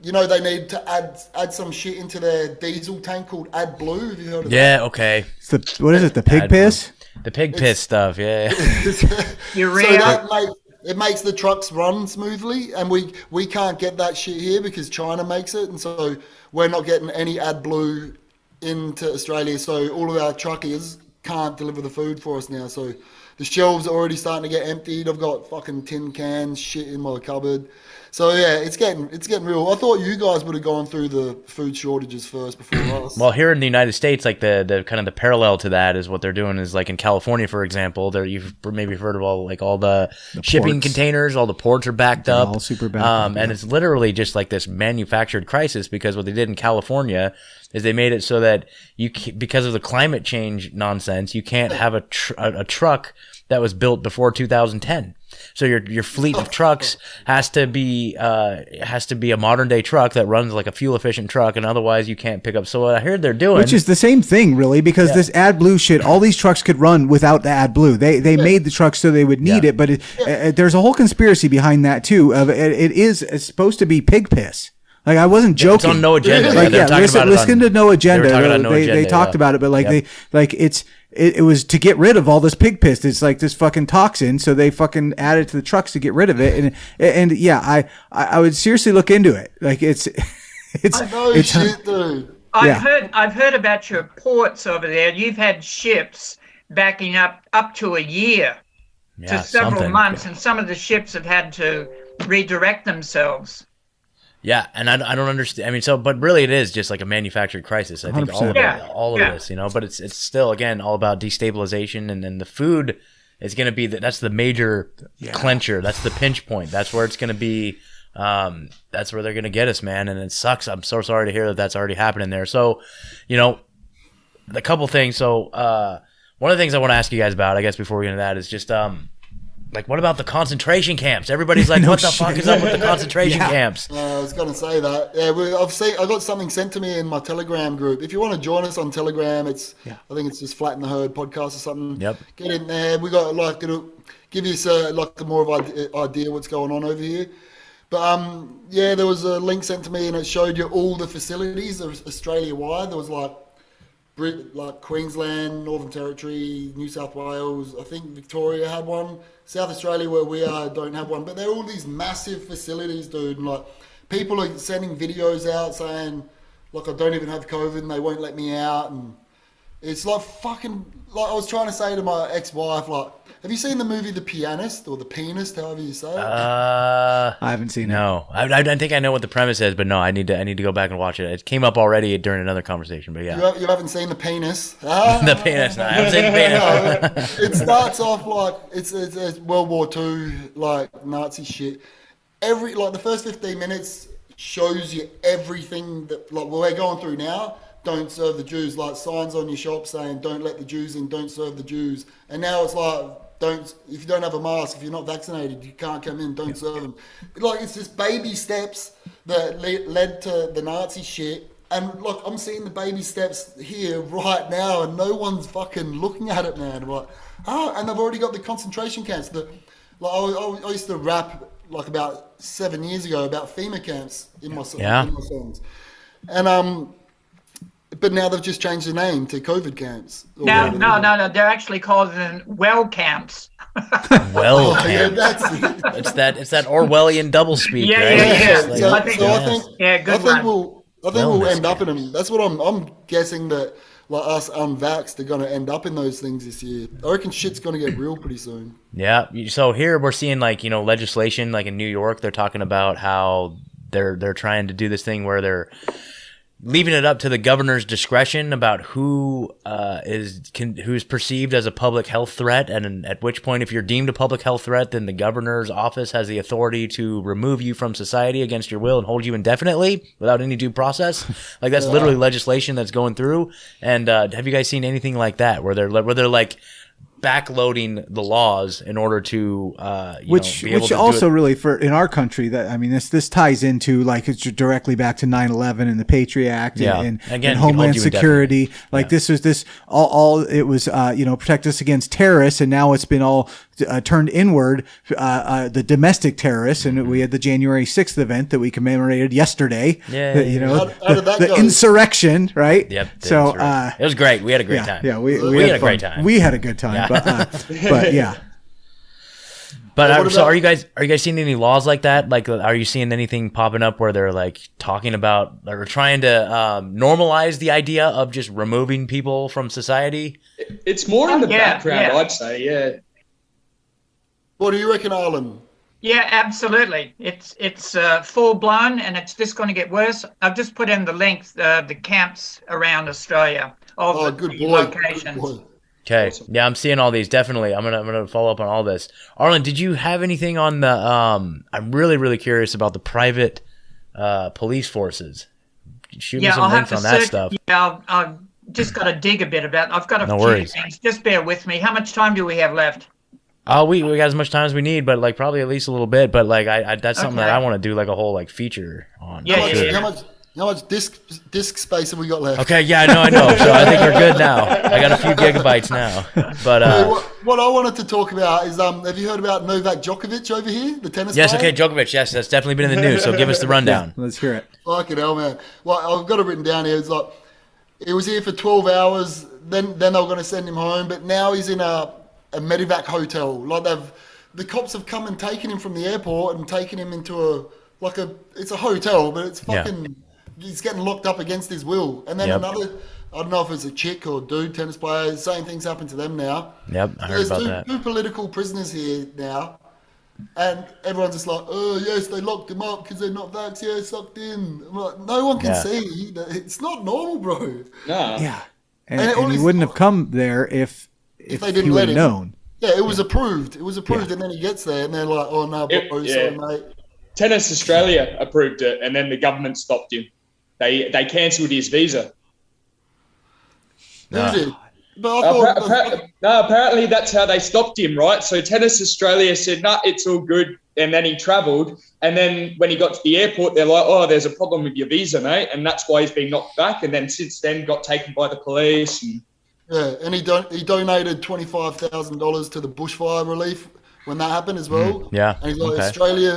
You know, they need to add some shit into their diesel tank called AdBlue. Have you heard of that? Yeah, okay. What is it? The pig piss? The pig piss stuff, yeah. Urea. So it makes the trucks run smoothly, and we can't get that shit here because China makes it, and so we're not getting any AdBlue into Australia. So all of our truckers can't deliver the food for us now. So the shelves are already starting to get emptied. I've got fucking tin cans, shit in my cupboard. So yeah, it's getting real. I thought you guys would have gone through the food shortages first before us. Well, here in the United States, like the kind of the parallel to that is what they're doing is like in California, for example, you've maybe heard of all the shipping ports. containers, all the ports are backed up, all super backed up, and it's literally just like this manufactured crisis because what they did in California is they made it so that because of the climate change nonsense, you can't have a truck that was built before 2010. So your fleet of trucks has to be a modern day truck that runs like a fuel efficient truck, and otherwise you can't pick up. So what I heard they're doing, which is the same thing, really, because this AdBlue shit, all these trucks could run without the AdBlue. They made the trucks so they would need it, but there's a whole conspiracy behind that too. It's supposed to be pig piss. Like, I wasn't joking. It's on No Agenda. Like, listen to No Agenda. They talked about it, but it was to get rid of all this pig piss. It's like this fucking toxin, so they fucking add it to the trucks to get rid of it. And yeah, I would seriously look into it. Like, it's Shit, dude. I've heard about your ports over there. You've had ships backing up to a year to several months, and some of the ships have had to redirect themselves. Yeah, and I don't understand. I mean, but really it is just like a manufactured crisis. I think all of this, but it's still, again, all about destabilization, and then the food is going to be that's the major clincher. That's the pinch point. That's where it's going to be. That's where they're going to get us, man. And it sucks. I'm so sorry to hear that that's already happening there. So, the couple things. So, one of the things I want to ask you guys about, I guess, before we get into that is just, like, what about the concentration camps? Everybody's like, what the fuck is up with the concentration camps? I was going to say that. Yeah, I got something sent to me in my Telegram group. If you want to join us on Telegram, I think it's just Flatten the Herd podcast or something. Yep. Get in there. We got it'll give you a more of an idea what's going on over here. But there was a link sent to me and it showed you all the facilities Australia wide. There was like Queensland, Northern Territory, New South Wales. I think Victoria had one. South Australia, where we are, don't have one. But they're all these massive facilities, dude. And like, people are sending videos out saying, like, I don't even have COVID and they won't let me out. And it's like fucking, like, I was trying to say to my ex-wife, like, have you seen the movie The Pianist, or The Pianist, however you say it? I haven't seen it. No, I think I know what the premise is, but no, I need to go back and watch it. It came up already during another conversation, but yeah. You haven't seen The Penis? The Penis, no, I haven't seen The Penis. It starts off like it's World War II, like Nazi shit. The first 15 minutes shows you everything that, like, what we're going through now. Don't serve the Jews, like signs on your shop saying don't let the Jews in, don't serve the Jews. And now it's like, if you don't have a mask, if you're not vaccinated, you can't come in, don't serve them. Like, it's just baby steps that led to the Nazi shit. And look, I'm seeing the baby steps here right now, and no one's fucking looking at it, man. Like, and they've already got the concentration camps. I used to rap like about 7 years ago about FEMA camps in my songs. And but now they've just changed the name to COVID camps. No. They're actually called well camps. Well, yeah, that's it. It's that Orwellian doublespeak, right? I think we'll end up in them. That's what I'm guessing, that like us unvaxxed are going to end up in those things this year. I reckon shit's going to get real pretty soon. Yeah. So here we're seeing, like, legislation, like in New York, they're talking about how they're trying to do this thing where they're leaving it up to the governor's discretion about who's perceived as a public health threat, and at which point, if you're deemed a public health threat, then the governor's office has the authority to remove you from society against your will and hold you indefinitely without any due process. Like, that's literally legislation that's going through. And have you guys seen anything like that where they're like backloading the laws in order to which also really, for in our country, that, I mean, this ties into, like, it's directly back to 9/11 and the Patriot Act and Homeland Security. Like, this was it was protect us against terrorists, and now it's been all turned inward, the domestic terrorists, and we had the January 6th event that we commemorated yesterday. How did that go? Insurrection, right? Yep. So it was great. We had a great time. Yeah, we had a great time. We had a good time. Yeah. But yeah. But What so about- are you guys seeing any laws like that? Like, are you seeing anything popping up where they're like talking about or trying to normalize the idea of just removing people from society? It's more in the Yeah, background, yeah. I'd say. Yeah. What do you reckon, Arlen? Yeah, absolutely. It's full blown, and it's just going to get worse. I've just put in the link, the camps around Australia of Oh, the good boy. Good locations. boy. Okay, Awesome. yeah, I'm seeing all these. Definitely, I'm gonna follow up on all this. Arlen, did you have anything on the? I'm really curious about the private police forces. Shoot me some I'll have links to on that search. stuff. Yeah, I've just got to dig a bit about. I've got a No few worries. things. Just bear with me. How much time do we have left? We got as much time as we need, but like probably at least a little bit. But like I that's something that Okay. I want to do like a whole like feature on. Yeah, How much, yeah. how much disk space have we got left? Okay, yeah, I know. So I think we're good now. I got a few gigabytes now. But Hey, what I wanted to talk about is have you heard about Novak Djokovic over here, the tennis yes, player? okay, Djokovic. Yes, that's definitely been in the news. So give us the rundown. Let's hear it. Fucking hell, man. Well, I've got it written down here. It's like he was here for 12 hours. Then they were going to send him home, but now he's in a medevac hotel. Like the cops have come and taken him from the airport and taken him into it's a hotel, but it's Yeah. fucking. He's getting locked up against his will. And then Yep. another, I don't know if it's a chick or dude tennis player. Same things happen to them now. Yep, I heard There's about two, that. two political prisoners here now. And everyone's just like, oh, yes, they locked him up because they're not vax. Yeah, sucked in. I'm like, no one can Yeah. see that it's not normal, bro. No. Yeah. And, And it and he only- wouldn't have come there if they he didn't would let have him. known. Yeah, it was approved. It was approved, and then he gets there, and they're like, oh, no, It- bro, yeah. sorry, mate. Tennis Australia approved it, and then the government stopped him. They cancelled his visa. Who did? But I thought, Apparently that's how they stopped him, right? So Tennis Australia said, "Nah, it's all good," and then he travelled. And then when he got to the airport, they're like, "Oh, there's a problem with your visa, mate," and that's why he's been knocked back. And then since then, got taken by the police. And yeah, and he donated $25,000 to the bushfire relief when that happened as well. yeah, And he's like, okay.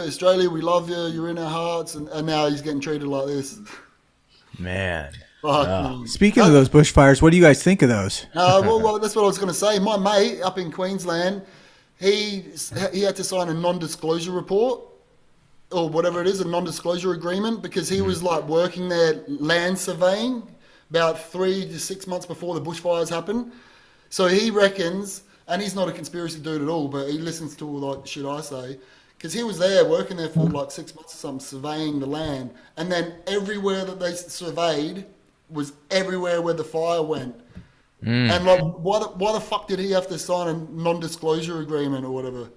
Australia, we love you. You're in our hearts. And now he's getting treated like this. Man. Fuck, man. Speaking of those bushfires, what do you guys think of those? Well, that's what I was going to say. My mate up in Queensland, he had to sign a non-disclosure report or whatever it is, a non-disclosure agreement, because he was like working there land surveying about 3 to 6 months before the bushfires happened. So he reckons, and he's not a conspiracy dude at all, but he listens to all like shit I say, because he was there working there for like 6 months or something, surveying the land, and then everywhere that they surveyed was everywhere where the fire went. And like, why the fuck did he have to sign a non-disclosure agreement or whatever?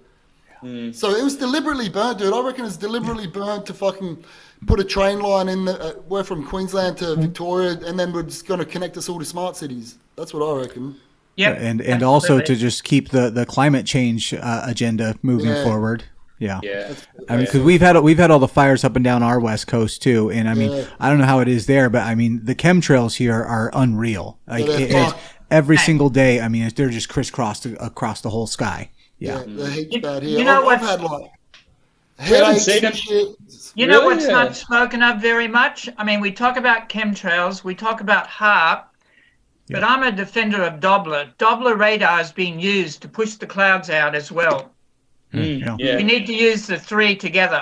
So it was deliberately burnt, dude. I reckon it's deliberately burnt to fucking put a train line in. We're from Queensland to Victoria, and then we're just going to connect us all to smart cities. That's what I reckon. Yep. And also to absolutely. just keep the climate change agenda moving Yeah. forward. Yeah. yeah, I mean, because we've had all the fires up and down our west coast too, and I mean, Yeah. I don't know how it is there, but I mean, the chemtrails here are unreal. Like they're fucked. every single day, I mean, they're just crisscrossed across the whole sky. Yeah. The heat's bad here. You know I've what- had like haven't headaches seen and it. shit. You know Really? what's not spoken of very much? I mean, we talk about chemtrails, we talk about HAARP, but I'm a defender of Doppler. Doppler radar is being used to push the clouds out as well. Yeah. yeah. We need to use the three together.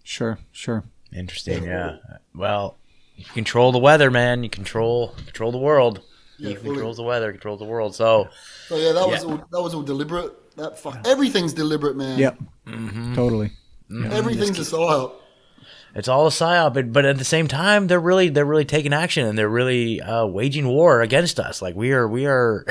Sure. Interesting, yeah. Well, you control the weather, man. You control the world. Yeah, He fully. controls the weather, controls the world. So, So yeah, that Yeah. was all deliberate. Everything's deliberate, man. Yep. Totally. Everything's a psyop. it's all a psyop, but at the same time, they're really taking action and they're really waging war against us. Like we are,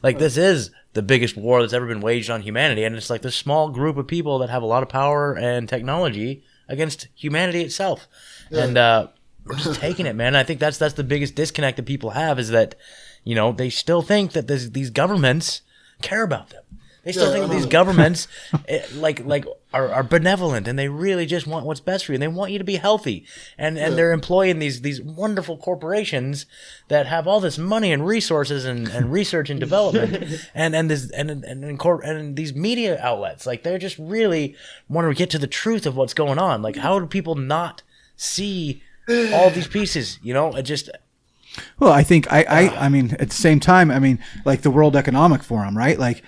like this is the biggest war that's ever been waged on humanity, and it's like this small group of people that have a lot of power and technology against humanity itself, and we're just taking it, man. I think that's the biggest disconnect that people have is that, you know, they still think that these governments care about them. They still think that these governments are benevolent and they really just want what's best for you. And they want you to be healthy. And they're employing these wonderful corporations that have all this money and resources and research and development and these media outlets. Like they're just really want to get to the truth of what's going on. Like how do people not see all these pieces? You know, it just Well, I think I mean, at the same time, I mean, like the World Economic Forum, right? Like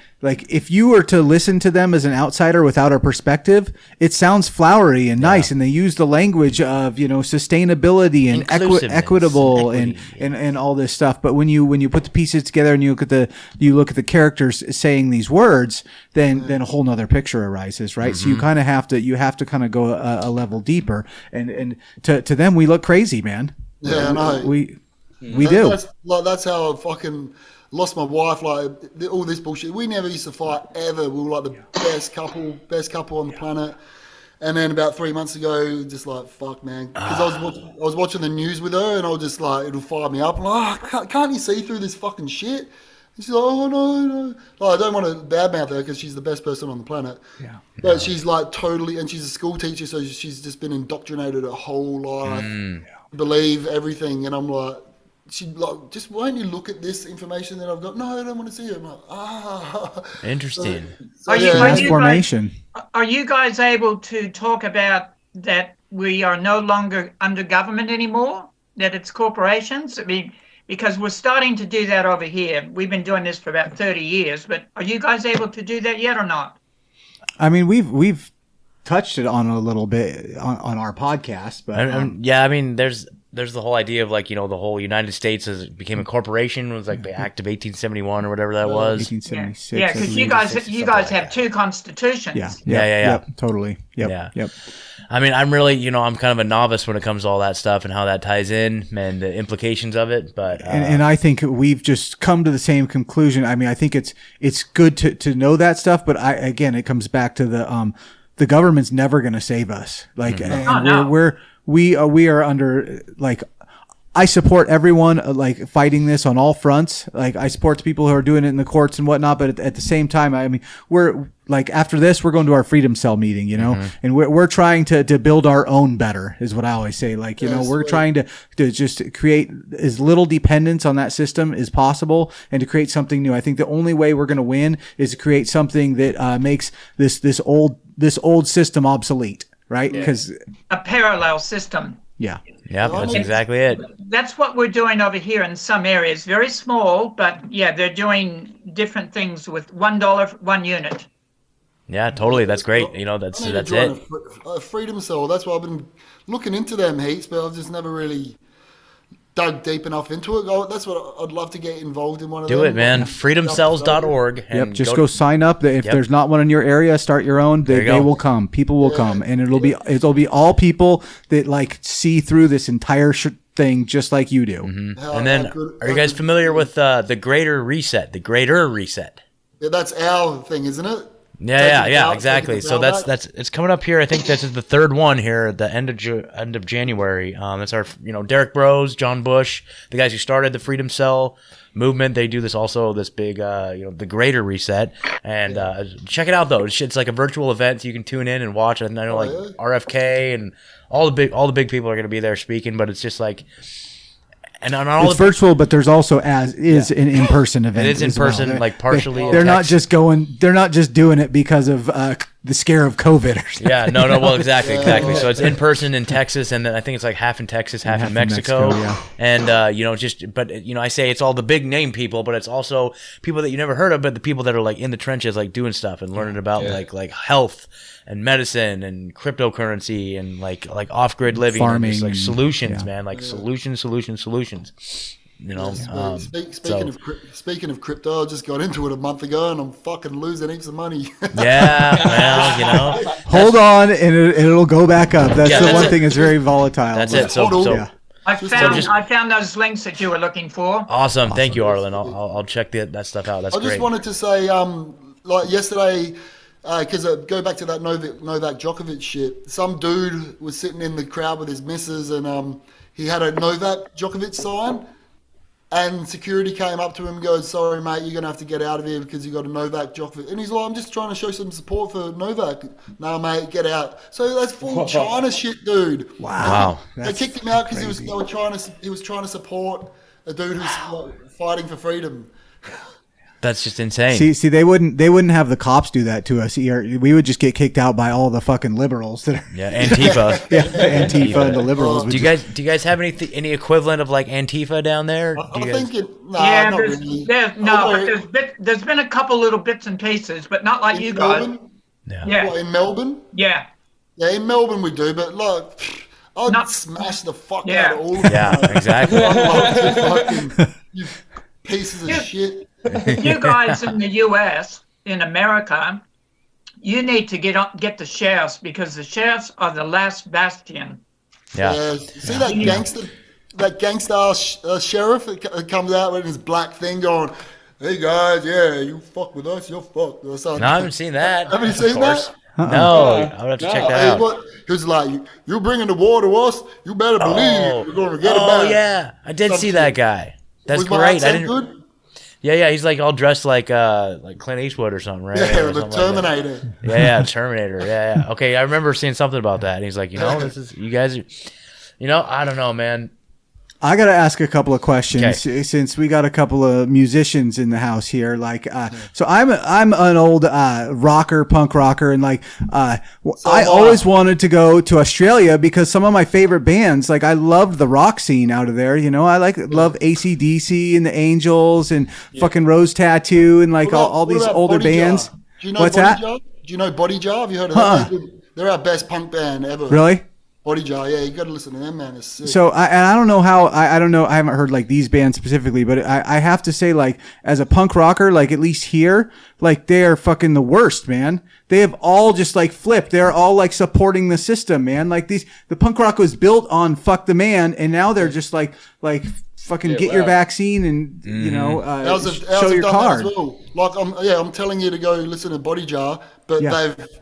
if you were to listen to them as an outsider without a perspective, it sounds flowery and nice, and they use the language of, you know, sustainability and equitable and all this stuff. But when you put the pieces together and you look at the characters saying these words, then a whole nother picture arises, right? So you kind of have to kind of go a level deeper, and to them we look crazy, man. Yeah, I know. We do. That's how I fucking lost my wife. Like all this bullshit. We never used to fight ever. We were like the best couple on the planet. And then about 3 months ago, just like fuck, man. Because I was watching the news with her, and I was just like, it'll fire me up. I'm like, can't you see through this fucking shit? And she's like, oh no. Like, I don't want to badmouth her because she's the best person on the planet. Yeah. But she's like totally, and she's a school teacher, so she's just been indoctrinated her whole life. Believe everything, and I'm like. She like, just why don't you look at this information that I've got? No, I don't want to see it. I'm like, Interesting. Are you guys able to talk about that we are no longer under government anymore, that it's corporations? I mean, because we're starting to do that over here. We've been doing this for about 30 years, but are you guys able to do that yet or not? I mean, we've touched it on a little bit on our podcast, but I mean, there's the whole idea of like, you know, the whole United States became a corporation. It was like the Act of 1871 or whatever that was. 1876. Yeah, because you guys have two constitutions. Yeah. Totally. Yep. I mean, I'm really, you know, I'm kind of a novice when it comes to all that stuff and how that ties in and the implications of it. But and I think we've just come to the same conclusion. I mean, I think it's good to know that stuff, but again, it comes back to the government's never going to save us. Like, we are under, like, I support everyone like fighting this on all fronts. Like, I support the people who are doing it in the courts and whatnot. But at the same time, I mean, we're like, after this, we're going to our Freedom Cell meeting, you know, and we're trying to build our own better, is what I always say. Like, you know, we're trying to just create as little dependence on that system as possible and to create something new. I think the only way we're going to win is to create something that makes this old system obsolete. Right? Because a parallel system. Yeah, that's exactly it. That's what we're doing over here in some areas. Very small, but yeah, they're doing different things with $1, 1 unit. Yeah, totally. That's great. You know, that's it. A Freedom Cell. That's why I've been looking into them heaps, but I've just never really dug deep enough into it. That's what I'd love to get involved in one of them. Do it, man. Freedomcells.org. Yep, just go sign up. If there's not one in your area, start your own. They will come. People will come, and it'll be all people that like see through this entire thing just like you do. And then, are you guys familiar with the Greater Reset? The Greater Reset. Yeah, that's our thing, isn't it? Yeah, exactly. So that's it's coming up here. I think this is the third one here at the end of January. That's our, you know, Derek Bros, John Bush, the guys who started the Freedom Cell movement. They do this also, this big, you know, the Greater Reset. And check it out though. It's like a virtual event, so you can tune in and watch. And I know RFK and all the big people are going to be there speaking. But it's just like. And on all it's virtual, but there's also an in-person event. It is in person, well. Like partially. They're not just doing it because of the scare of COVID or something. Yeah, no. Well, exactly. So it's in person in Texas, and then I think it's like half in Texas, half in Mexico. And you know, I say it's all the big name people, but it's also people that you never heard of, but the people that are like in the trenches, like doing stuff and learning about like health and medicine and cryptocurrency and like off-grid living, farming, and just, like solutions, man, like solutions. You know, speaking of crypto, I just got into it a month ago, and I'm fucking losing heaps of money. Yeah, well, you know, hold on, and it'll go back up. That's the one thing that's very volatile. That's it. So I found those links that you were looking for. Awesome. Thank you, Arlen. I'll check that stuff out. That's great. I just wanted to say, like yesterday. Because go back to that Novak Djokovic shit. Some dude was sitting in the crowd with his missus, and he had a Novak Djokovic sign, and security came up to him and goes, "Sorry, mate, you're gonna have to get out of here because you got a Novak Djokovic." And he's like, "I'm just trying to show some support for Novak." "No, mate, get out." So that's full China shit, dude. Wow. They kicked him out because he was trying to support a dude who's fighting for freedom. That's just insane. See, they wouldn't have the cops do that to us. We would just get kicked out by all the fucking liberals that are Antifa. Antifa and the liberals. Do you guys have any equivalent of like Antifa down there? I think Yeah, not there's, really. there's been a couple little bits and pieces, but not like In you guys. Melbourne? Yeah, What, in Melbourne? yeah. Yeah, in Melbourne we do, but like, I'd Not- smash the fuck Yeah. out of all of them. Yeah, exactly. I'd love to fucking, you pieces of shit. You guys in the U.S., in America, you need to get the sheriffs because the sheriffs are the last bastion. Yeah. See that gangster sheriff that comes out with his black thing going, "Hey guys, yeah, you fuck with us, you're fucked." Or something. No, I haven't seen that. Haven't you seen that? No, I would have to check that Hey, out. what? He was like, "You bringing the war to us? You better believe we're gonna get it back." Yeah, I did Some see shit. that guy. That's Was my great. I accent didn't. good? Yeah, he's like all dressed like Clint Eastwood or something, right? Yeah, Or the something like that. Terminator. Yeah, Terminator. Yeah. Okay, I remember seeing something about that. And he's like, this is you guys are, I don't know, man. I got to ask a couple of questions Okay. since we got a couple of musicians in the house here. Like, so I'm an old punk rocker, and like, I always wanted to go to Australia because some of my favorite bands, like I loved the rock scene out of there. Love AC/DC and the Angels and fucking Rose Tattoo and like all these older Body bands. Jar? Do you know What's Body that? Jar? Do you know Body Jar? Have you heard of that? They're our best punk band ever. Really? Body Jar, yeah, you got to listen to them, man. It's sick. So I don't know how I don't know. I haven't heard like these bands specifically, but I have to say, like, as a punk rocker, like at least here, like they are fucking the worst, man. They have all just like flipped. They're all like supporting the system, man. Like the punk rock was built on fuck the man, and now they're just like fucking get your vaccine and show your card. Well. Like I'm telling you to go listen to Body Jar, but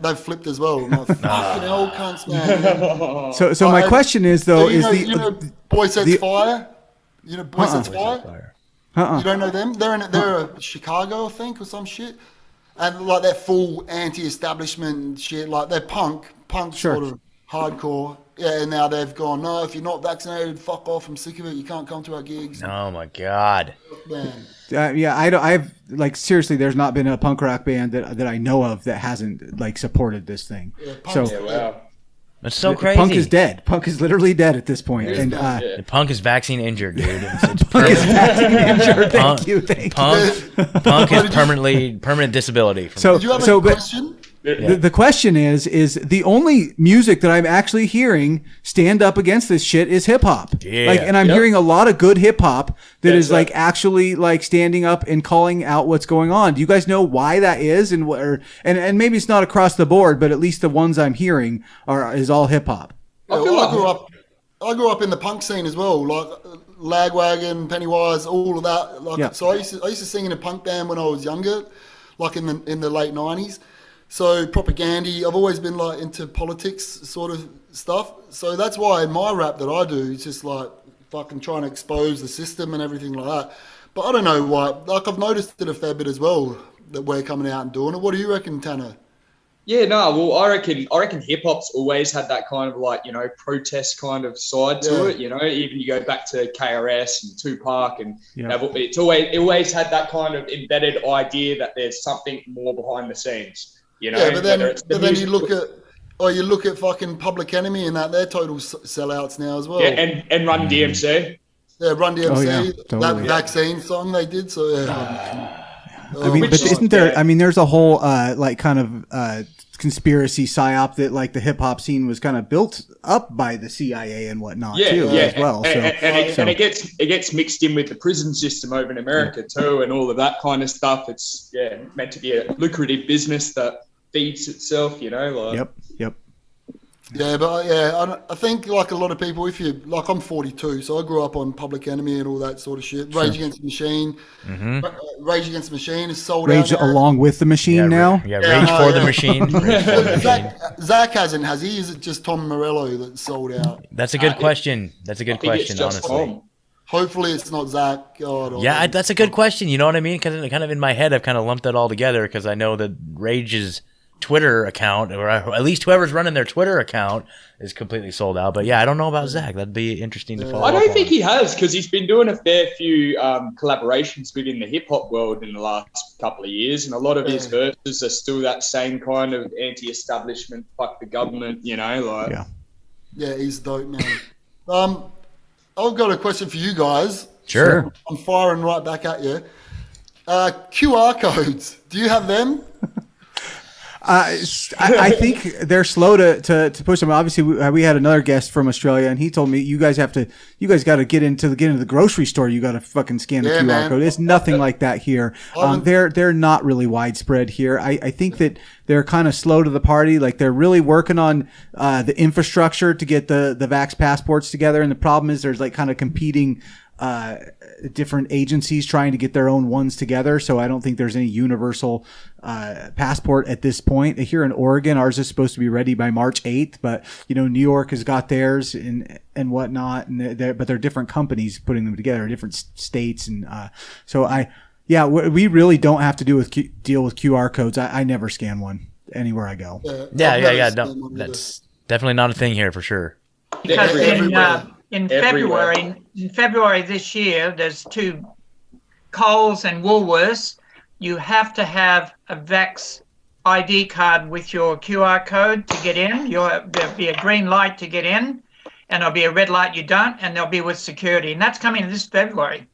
they've flipped as well. I'm like, fucking hell, cunts, man. So my question is though, Boy Sets Fire? You know Boy Sets Fire? You don't know them? They're Chicago, I think, or some shit. And like they're full anti-establishment shit. Like they're punk sort of hardcore. Yeah, and now they've gone, no, if you're not vaccinated, fuck off. I'm sick of it. You can't come to our gigs. Oh my god. Man. I've like seriously, there's not been a punk rock band that I know of that hasn't like supported this thing. Yeah, That's so crazy. Punk is dead. Punk is literally dead at this point. And The punk is vaccine injured, dude. It's punk is vaccine injured. Punk- Thank you. Punk is permanent disability. Did you have a question? The question is the only music that I'm actually hearing stand up against this shit is hip hop. Yeah. And I'm hearing a lot of good hip hop that is like actually like standing up and calling out what's going on. Do you guys know why that is? And maybe it's not across the board, but at least the ones I'm hearing is all hip hop. I grew up in the punk scene as well, like Lagwagon, Pennywise, all of that. So I used to sing in a punk band when I was younger, like in the late 90s. So propaganda, I've always been like into politics sort of stuff. So that's why in my rap that I do, it's just like fucking trying to expose the system and everything like that. But I don't know why. Like I've noticed it a fair bit as well that we're coming out and doing it. What do you reckon, Tanner? Yeah, no, well, I reckon hip hop's always had that kind of like, protest kind of side to it. Even you go back to KRS and Tupac, and it always had that kind of embedded idea that there's something more behind the scenes. But then you look at fucking Public Enemy and that they're total sellouts now as well. Yeah, and Run DMC. Yeah, Run DMC. Oh, yeah, totally. That vaccine song they did. So but isn't there? I mean, there's a whole like kind of conspiracy psyop that like the hip hop scene was kind of built up by the CIA and whatnot too as well. And it gets mixed in with the prison system over in America too, and all of that kind of stuff. It's meant to be a lucrative business that feeds itself. Yep. Yeah, but I think like a lot of people, if you like, I'm 42, so I grew up on Public Enemy and all that sort of shit. Rage Against the Machine. Rage Against the Machine is sold out. Rage along with the Machine now. Rage for the Machine. Zach hasn't, has he? Is it just Tom Morello that's sold out? That's a good question. That's a good question, honestly. Tom. Hopefully it's not Zach. God, that's a good question. You know what I mean? Because kind of in my head, I've kind of lumped that all together because I know that Rage is Twitter account, or at least whoever's running their Twitter account, is completely sold out. But yeah, I don't know about Zach. That'd be interesting to follow. I up don't on. think he has, because he's been doing a fair few collaborations within the hip hop world in the last couple of years, and a lot of his verses are still that same kind of anti-establishment, fuck the government, Yeah. Yeah, he's dope, man. I've got a question for you guys. Sure. I'm firing right back at you. QR codes. Do you have them? I think they're slow to push them. Obviously, we had another guest from Australia, and he told me you guys got to get into the grocery store. You got to fucking scan the QR code. It's nothing like that here. They're not really widespread here. I think that they're kind of slow to the party. Like they're really working on the infrastructure to get the Vax passports together. And the problem is there's like kind of competing different agencies trying to get their own ones together. So I don't think there's any universal passport at this point. Here in Oregon, ours is supposed to be ready by March 8th, but New York has got theirs and whatnot. And but they're different companies putting them together, different states. And we really don't have to deal with QR codes. I never scan one anywhere I go. Yeah. No, that's definitely not a thing here for sure. Because in February this year, there's two, Coles and Woolworths. You have to have a Vax ID card with your QR code to get in. There'll be a green light to get in, and there'll be a red light you don't, and they'll be with security. And that's coming this February.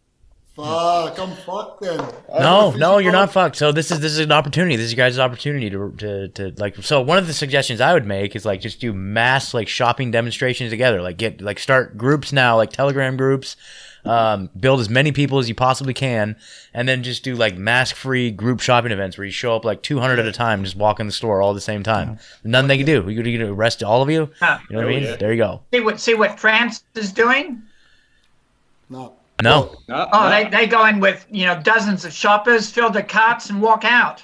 Fuck, I'm fucked then. No, you're not fucked. So this is an opportunity. This is your guys' opportunity to like. So one of the suggestions I would make is like just do mass like shopping demonstrations together. Like start groups now, like Telegram groups. Build as many people as you possibly can, and then just do like mask-free group shopping events where you show up like 200 at a time, just walk in the store all at the same time. Nothing they can do. You can arrest all of you. You know what I mean? Yeah. There you go. See what France is doing? No. They go in with dozens of shoppers, fill their carts, and walk out.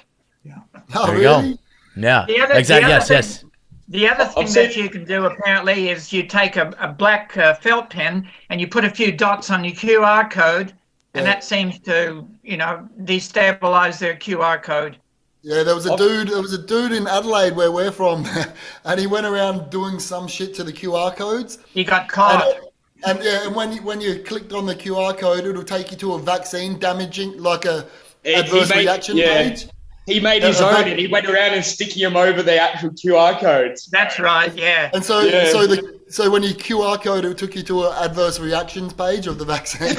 Oh, There you really? go. Yeah. Exactly. Yes. The other thing that you can do apparently is you take a black felt pen and you put a few dots on your QR code, and that seems to destabilize their QR code. Yeah, there was a dude in Adelaide where we're from, and he went around doing some shit to the QR codes. He got caught. And when you clicked on the QR code, it'll take you to a vaccine damaging, like a adverse reaction page. He made his own, and he went around and sticking them over the actual QR codes. That's right, yeah. And so when you QR code, it took you to an adverse reactions page of the vaccine.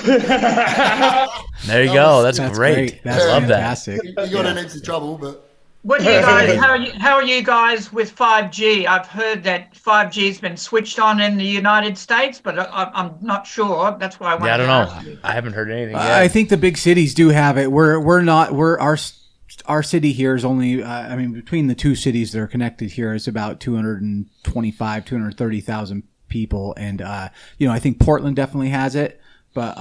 There you go. That's great. That's I love fantastic. He got in heaps of trouble, but. What do you guys? How are you guys with 5G? I've heard that 5G's been switched on in the United States, but I'm not sure. That's why I wanted I don't to know. ask you. I haven't heard anything yet. I think the big cities do have it. Our city here is only, between the two cities that are connected here is about 230,000 people. And, I think Portland definitely has it, but,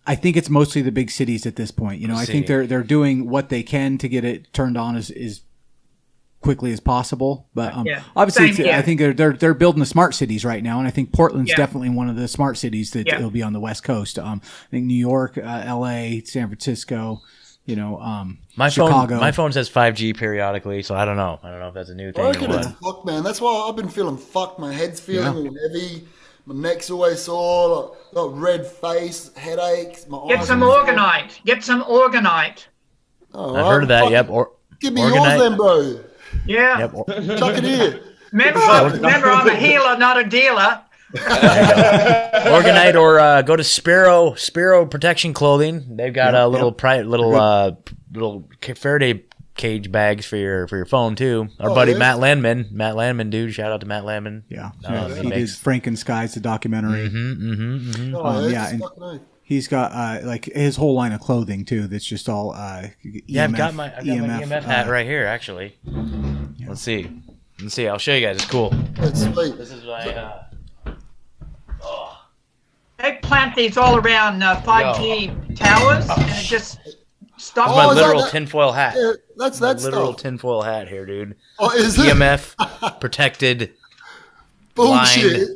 I think it's mostly the big cities at this point. I think they're doing what they can to get it turned on as quickly as possible. But obviously, I think they're building the smart cities right now, and I think Portland's definitely one of the smart cities that will be on the West Coast. I think New York, L.A., San Francisco. Chicago. My phone says 5G periodically, so I don't know. I don't know if that's a new thing. I reckon it's fucked, man. That's why I've been feeling fucked. My head's feeling all heavy. My neck's always sore. Got red face, headaches. My Get eyes some are- Organite. Get some Organite. Oh, I've heard of that. fuck Yep. it. Give me Organite. yours then, bro. Yeah. Yep. Chuck it here. Remember, I'm a healer, not a dealer. Organite or go to Sparrow Protection Clothing. They've got a little Faraday cage bags for your phone too. Our buddy Matt Landman, dude. Shout out to Matt Landman. Yeah, he did Frankenskies, the documentary. And he's got like his whole line of clothing too. That's just all EMF, I've got my EMF hat right here. Actually, let's see. I'll show you guys. It's cool. That's sweet. This is my. They plant these all around 5G towers, and it just stops. My is that literal that- tinfoil hat. Yeah, that's that literal stuff. tinfoil hat here, dude. Oh, is it? EMF protected. Bullshit.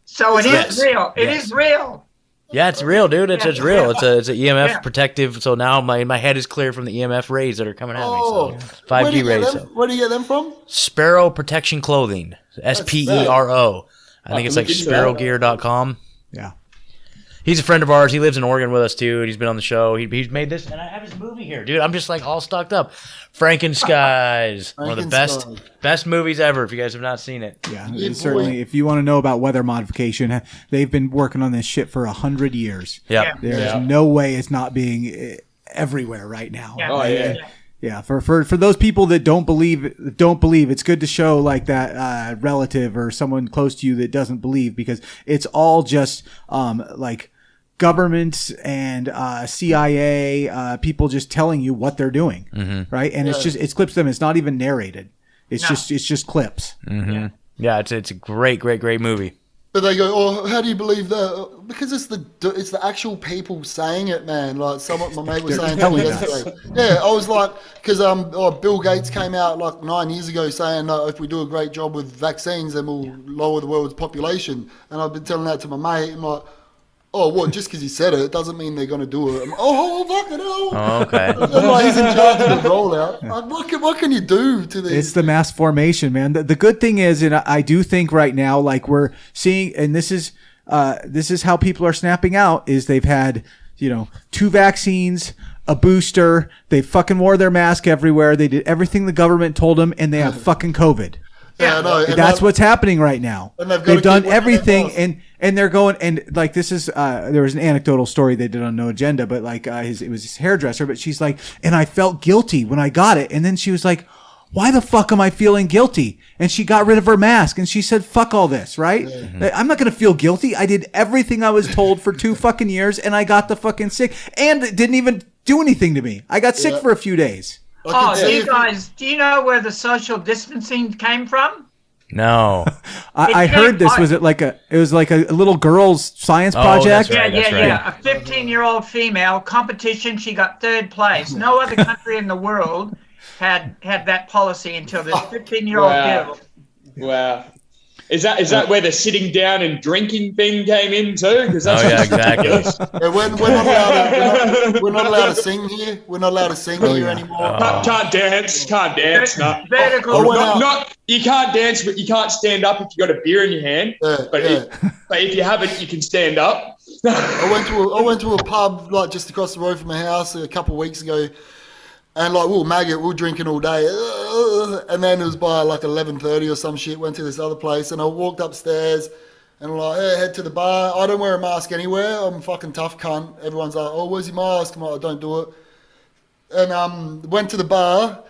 So it Yes. is real. It Yes. is real. Yeah, it's real, dude. It's real. It's an EMF Yeah. protective. So now my head is clear from the EMF rays that are coming at me. So 5G rays. So. Where do you get them from? Sparrow Protection Clothing. SPERO. I think it's like look into that. sparrowgear.com. Yeah. He's a friend of ours. He lives in Oregon with us too, and he's been on the show. He's made this, and I have his movie here, dude. I'm just like all stocked up. Frankenskies, one of the best movies ever. If you guys have not seen it, Yeah, Yeah, and certainly. If you want to know about weather modification, they've been working on this shit for 100 years. yeah. There's no way it's not being everywhere right now. Yeah. Oh, yeah. Yeah, for those people that don't believe, it's good to show like that relative or someone close to you that doesn't believe, because it's all just like governments and CIA people just telling you what they're doing, right? And it's clips of them. It's not even narrated. It's just clips. Yeah, it's a great movie. But they go, oh, how do you believe that? Because it's the actual people saying it, man. Like my mate was saying to me yesterday. Yeah, I was like, because Bill Gates came out like 9 years ago saying if we do a great job with vaccines, then we'll lower the world's population. And I've been telling that to my mate. I'm like, oh, what? Just because he said it doesn't mean they're going to do it. I'm, fucking hell. Oh, okay. And like, he's in charge of the rollout. Like, what can you do to this? It's the mass formation, man. The good thing is, and I do think right now, like we're seeing, and this is how people are snapping out, is they've had, 2 vaccines, a booster, they fucking wore their mask everywhere, they did everything the government told them, and they have fucking COVID. Yeah, I know. And That's what's happening right now. And they've got They've to done keep wearing their everything, mask. and they're going, and like this is there was an anecdotal story they did on No Agenda, but like it was his hairdresser, but she's like, and I felt guilty when I got it, and then she was like, why the fuck am I feeling guilty? And she got rid of her mask, and she said, fuck all this, right? I'm not gonna feel guilty. I did everything I was told for 2 fucking years, and I got the fucking sick, and it didn't even do anything to me. I got sick for a few days. Oh, do you know where the social distancing came from? No. I heard this was like a little girl's science project. That's right, Yeah. A 15-year-old female competition. She got 3rd place. No other country in the world had that policy until this 15-year-old girl. Wow. Is that where the sitting down and drinking thing came in too? Because that's exactly. Yeah, we're not allowed to sing here. We're not alled to sing here anymore. Can't dance. No. Vertical. You can't dance, but you can't stand up if you got a beer in your hand. But if you haven't, you can stand up. I went to a pub like just across the road from my house a couple of weeks ago, and like we were drinking all day, and then it was by like 11:30 or some shit. Went to this other place, and I walked upstairs, and I'm like, hey, head to the bar. I don't wear a mask anywhere. I'm a fucking tough cunt. Everyone's like, oh, where's your mask? I'm like, I don't do it. And went to the bar,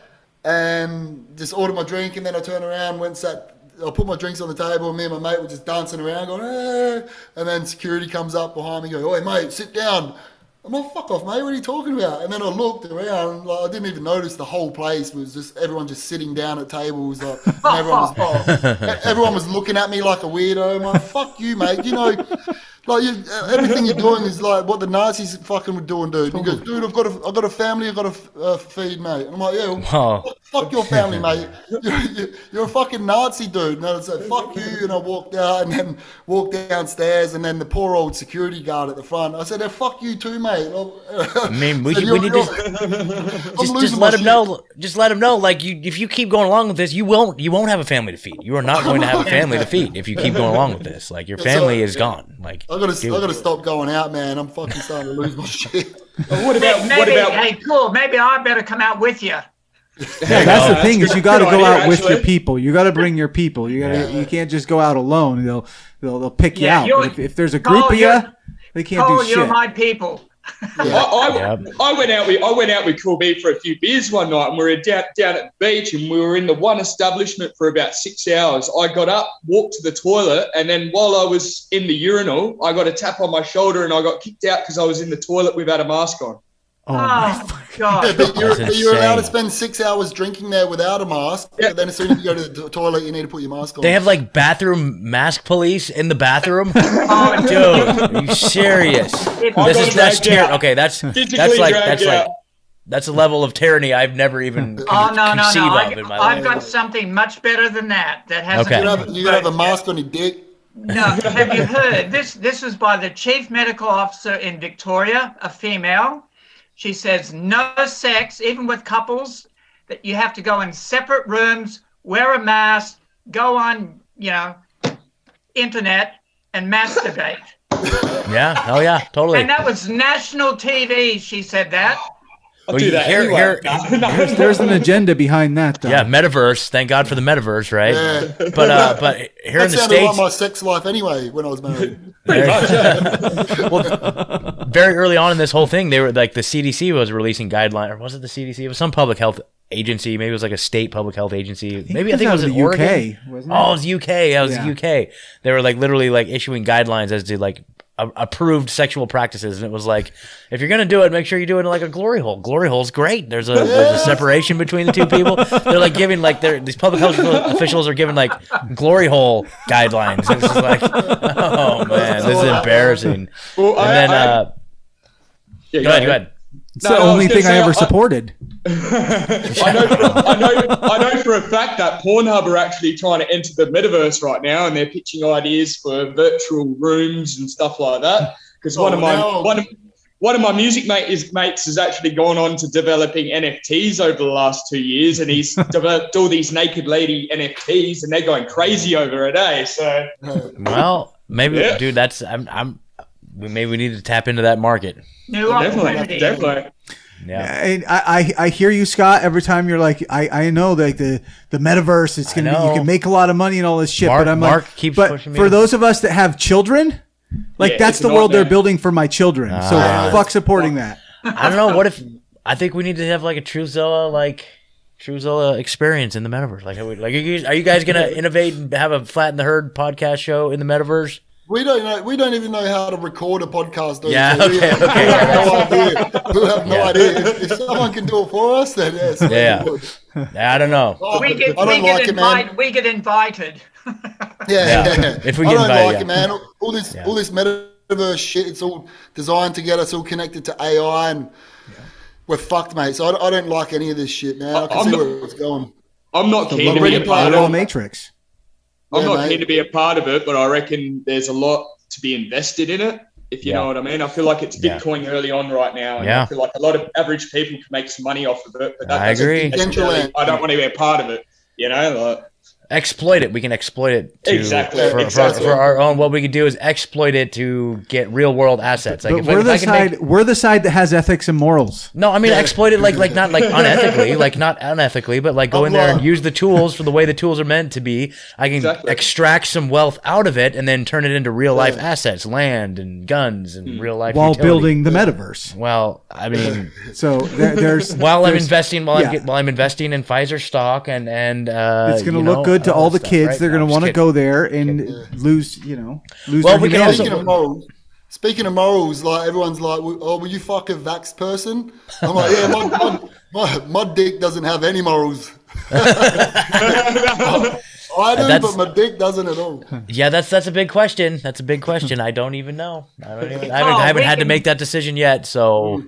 and just ordered my drink, and then I turned around, I put my drinks on the table, and me and my mate were just dancing around, going, hey. And then security comes up behind me, going, oi, mate, sit down. I'm like, fuck off, mate, what are you talking about? And then I looked around, like, I didn't even notice the whole place was just everyone just sitting down at tables. Like, and everyone was looking at me like a weirdo. I'm like, fuck you, mate. Everything you're doing is like what the Nazis fucking were doing, dude. And he goes, dude, I've got a family, I've got to feed, mate. And I'm like, yeah, fuck your family, mate. You're a fucking Nazi, dude. And I said, fuck you. And I walked out and then walked downstairs, and then the poor old security guard at the front. I said, fuck you too, mate. I mean, we need just let him know. Just let him know. Like, if you keep going along with this, you won't have a family to feed. You are not going to have a family to feed if you keep going along with this. Like, your family is gone. Like, I gotta stop going out, man. I'm fucking starting to lose my shit. Hey, cool. Maybe I better come out with you. Yeah, that's the thing is you got to go out with your people. You got to bring your people. You can't just go out alone. They'll pick you out. But if there's a group of you, they can't do shit. You're my people. I went out with Cool B for a few beers one night, and we were down at the beach, and we were in the one establishment for about 6 hours. I got up, walked to the toilet, and then while I was in the urinal, I got a tap on my shoulder, and I got kicked out because I was in the toilet without a mask on. Oh my God. Yeah, but you're allowed to spend 6 hours drinking there without a mask. Yeah. But then as soon as you go to the toilet, you need to put your mask on. They have like bathroom mask police in the bathroom. Dude, are you serious? That's a level of tyranny I've never even conceived of in my life. I've got something much better than that. That hasn't. You gotta have a mask on your dick. No, have you heard? This was by the chief medical officer in Victoria, a female. She says no sex, even with couples, that you have to go in separate rooms, wear a mask, go on, internet and masturbate. Yeah. Oh yeah. Totally. And that was national TV. She said that. I'll do that anyway. There's an agenda behind that, though. Yeah, metaverse. Thank God for the metaverse, right? Yeah. But here in That the sounded States, like my sex life anyway when I was married. Pretty much, yeah. very early on in this whole thing, they were like the CDC was releasing guidelines, or was it the CDC? It was some public health agency. Maybe it was like a state public health agency. Maybe I think it was in the Oregon. UK, wasn't it? Oh, it was UK. Yeah, it was Yeah. the UK. They were like literally like issuing guidelines as to like approved sexual practices, and it was like, if you're gonna do it, make sure you do it in like a glory hole. Glory hole's great. There's a separation between the two people. They're like giving like these public health officials are giving like glory hole guidelines. It's just like, oh man, this is embarrassing. Well, And then yeah, go ahead. It's the only thing I ever supported. I know for a fact that Pornhub are actually trying to enter the metaverse right now, and they're pitching ideas for virtual rooms and stuff like that. Because one of my music mates has actually gone on to developing NFTs over the last 2 years, and he's developed all these naked lady NFTs, and they're going crazy over it, eh? So, Well, maybe, dude, that's maybe we need to tap into that market. New opportunity. definitely. Yeah. And I hear you, Scott, every time you're like, I know like the metaverse, it's gonna be, you can make a lot of money and all this shit, but I'm Mark like, keeps but pushing me. for those of us that have children, like Yeah, that's it's the a world they're nightmare. building for my children. So fuck supporting that. I don't know. What if I think we need to have like a Truthzilla experience in the metaverse? Like, are you guys gonna innovate and have a Flatten the Herd podcast show in the metaverse? We don't know. We don't even know how to record a podcast. Yeah, So we okay. have no idea. We have no idea. If someone can do it for us, then yes. Yeah. I don't know. We get invited. Yeah. If we I get don't invited, like it, man. All this metaverse shit. It's all designed to get us all connected to AI, and we're fucked, mate. So I don't like any of this shit, man. I can see where it's going. I'm not The keen to be a part Ready of it. Matrix. I'm Yeah, not mate. keen to be a part of it, but I reckon there's a lot to be invested in it, if you know what I mean. I feel like it's Bitcoin early on right now, and I feel like a lot of average people can make some money off of it, but I agree. I don't want to be a part of it, like. exploit it. We can exploit it to, Exactly. for our own. What we can do is exploit it to get real world assets. Like But if we're if the I can side. We're the side that has ethics and morals. No, I mean exploit it like not like unethically, like not unethically, but like go in there and use the tools for the way the tools are meant to be. I can extract some wealth out of it and then turn it into real life assets, land and guns and real life While utility. building the metaverse. Well, I mean, So there's while I'm there's- investing, yeah. while I'm investing in Pfizer stock and it's going to you look know, good to all the stuff, kids. right? They're going No, to I'm want to just go there and lose Well, their we can humanity. Speaking of morals, like everyone's like, "Oh, will you fuck a vax person?" I'm like, "Yeah, my dick doesn't have any morals." I do, but my dick doesn't at all. Yeah, that's a big question. That's a big question. I don't even know. I haven't had to make that decision yet. So,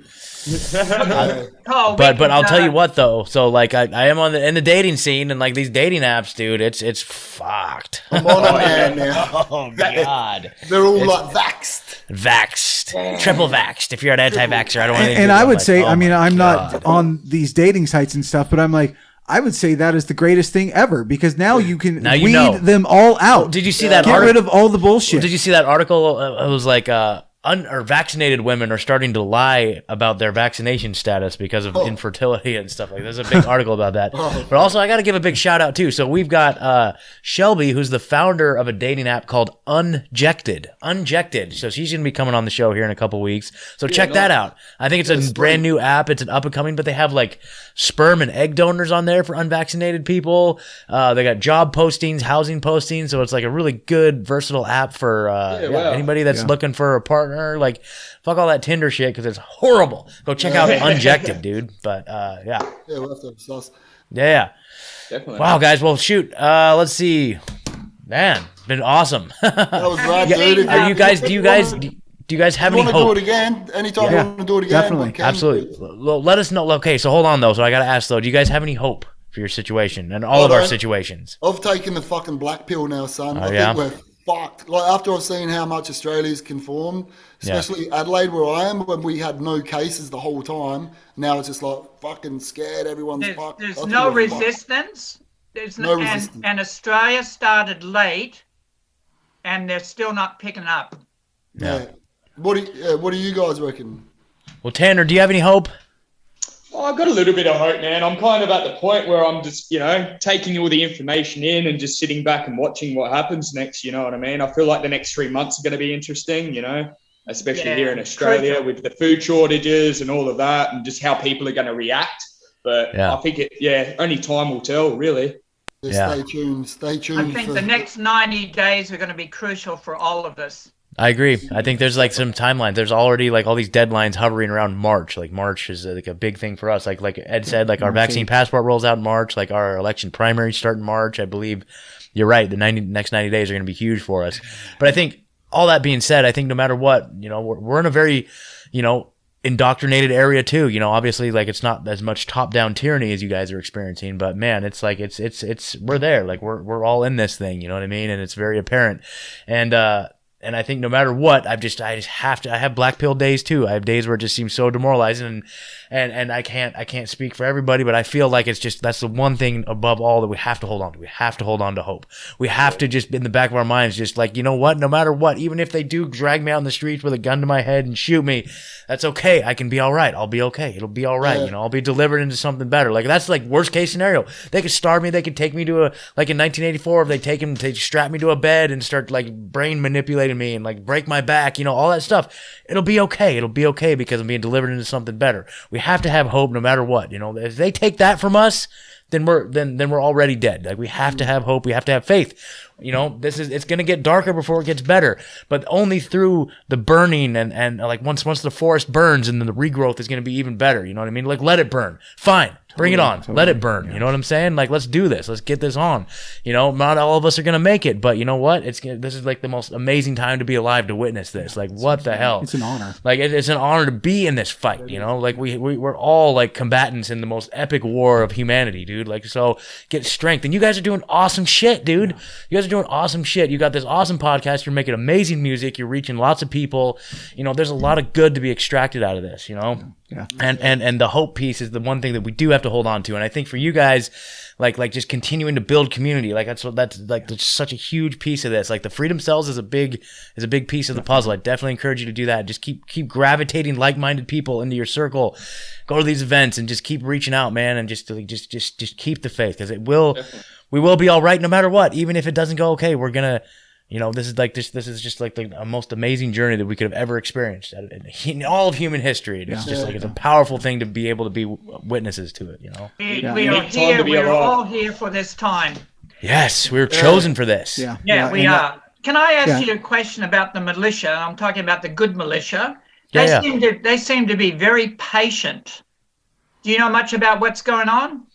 but I'll tell you what though. So like I am in the dating scene, and like these dating apps, dude, it's fucked. I'm on a man now. Oh god, They're all like vaxxed. triple vaxxed. If you're an anti-vaxxer, I don't want anything And to do I with would it. say, Oh I mean, my I'm God. not on these dating sites and stuff, but I'm like, I would say that is the greatest thing ever because now you can Now you weed know. them all out. Did you see that Get article? rid of all the bullshit. Did you see that article? It was like or vaccinated women are starting to lie about their vaccination status because of infertility and stuff like that. There's a big article about that. But also, I got to give a big shout out too. So we've got Shelby, who's the founder of a dating app called Unjected. Unjected. So she's going to be coming on the show here in a couple weeks. So check that out. I think it's a brand new app. It's an up and coming, but they have like sperm and egg donors on there for unvaccinated people. They got job postings, housing postings. So it's like a really good, versatile app for anybody that's looking for a partner. Like, fuck all that Tinder shit because it's horrible. Go check out Unjected, dude. But Yeah, we'll have to have sauce. yeah. Definitely. Wow, guys. Well, shoot. Let's see. Man, it's been awesome. That was right, Yeah. dude. Are you guys? Do you guys have You any want to do hope? it again? Anytime you want to do it again? definitely. we can. Absolutely. Well, let us know. Okay, so hold on though. So I gotta ask though. Do you guys have any hope for your situation and all of our don't. situations? I've taken the fucking black pill now, son. I yeah? think fucked. Like after I've seen how much Australia's conformed, especially Adelaide where I am, when we had no cases the whole time. Now it's just like fucking scared. Everyone's fucked. There's I think no we're fucked. resistance. There's No no, resistance. and Australia started late, and they're still not picking up. Yeah. What do you guys reckon? Well, Tanner, do you have any hope? Oh, I've got a little bit of hope, man. I'm kind of at the point where I'm just, taking all the information in and just sitting back and watching what happens next. You know what I mean? I feel like the next 3 months are going to be interesting, especially here in Australia with the food shortages and all of that and just how people are going to react. But I think only time will tell, really. Stay tuned. Stay tuned. I think the next 90 days are going to be crucial for all of us. I agree. I think there's like some timelines. There's already like all these deadlines hovering around March. Like March is like a big thing for us. Like Ed said, like our vaccine passport rolls out in March. Like our election primaries start in March. I believe you're right. The next 90 days are going to be huge for us. But I think all that being said, I think no matter what, we're in a very, indoctrinated area too. Obviously like it's not as much top down tyranny as you guys are experiencing, but man, it's like it's we're there. Like we're all in this thing. You know what I mean? And it's very apparent. And I think no matter what, I have black pill days too. I have days where it just seems so demoralizing and I can't speak for everybody, but I feel like that's the one thing above all that we have to hold on to. We have to hold on to hope. We have to just in the back of our minds, just like, you know what, no matter what, even if they do drag me out in the streets with a gun to my head and shoot me, that's okay. I can be all right. I'll be okay. It'll be all right. I'll be delivered into something better. Like that's like worst case scenario. They could starve me. They could take me to like in 1984, if they strap me to a bed and start like brain manipulating me and like break my back, all that stuff. It'll be okay. It'll be okay because I'm being delivered into something better. We have to have hope no matter what. If they take that from us, then we're already dead. Like we have to have hope. We have to have faith. It's going to get darker before it gets better, but only through the burning and like once the forest burns and then the regrowth is going to be even better. You know what I mean? Like let it burn. Fine. Bring it on. Let it burn. You know what I'm saying? Like, let's do this. Let's get this on. Not all of us are going to make it, but you know what? This is like the most amazing time to be alive to witness this. Like, what the hell? It's an honor. Like, it's an honor to be in this fight, Like, we're all like combatants in the most epic war of humanity, dude. Like, so get strength. And you guys are doing awesome shit, dude. You guys are doing awesome shit. You got this awesome podcast. You're making amazing music. You're reaching lots of people. There's a lot of good to be extracted out of this, Yeah. And the hope piece is the one thing that we do have to hold on to. And I think for you guys, like just continuing to build community, like that's such a huge piece of this. Like the freedom cells is a big piece of the puzzle. I definitely encourage you to do that. Just keep gravitating like-minded people into your circle. Go to these events and just keep reaching out, man, and just keep the faith because we will be all right no matter what. Even if it doesn't go okay, we're gonna. This is just like the most amazing journey that we could have ever experienced in all of human history. It's just like it's a powerful thing to be able to be witnesses to it. We are here. We're all here for this time. Yes, we were chosen for this. Yeah, we are. Can I ask you a question about the militia? I'm talking about the good militia. They seem to be very patient. Do you know much about what's going on?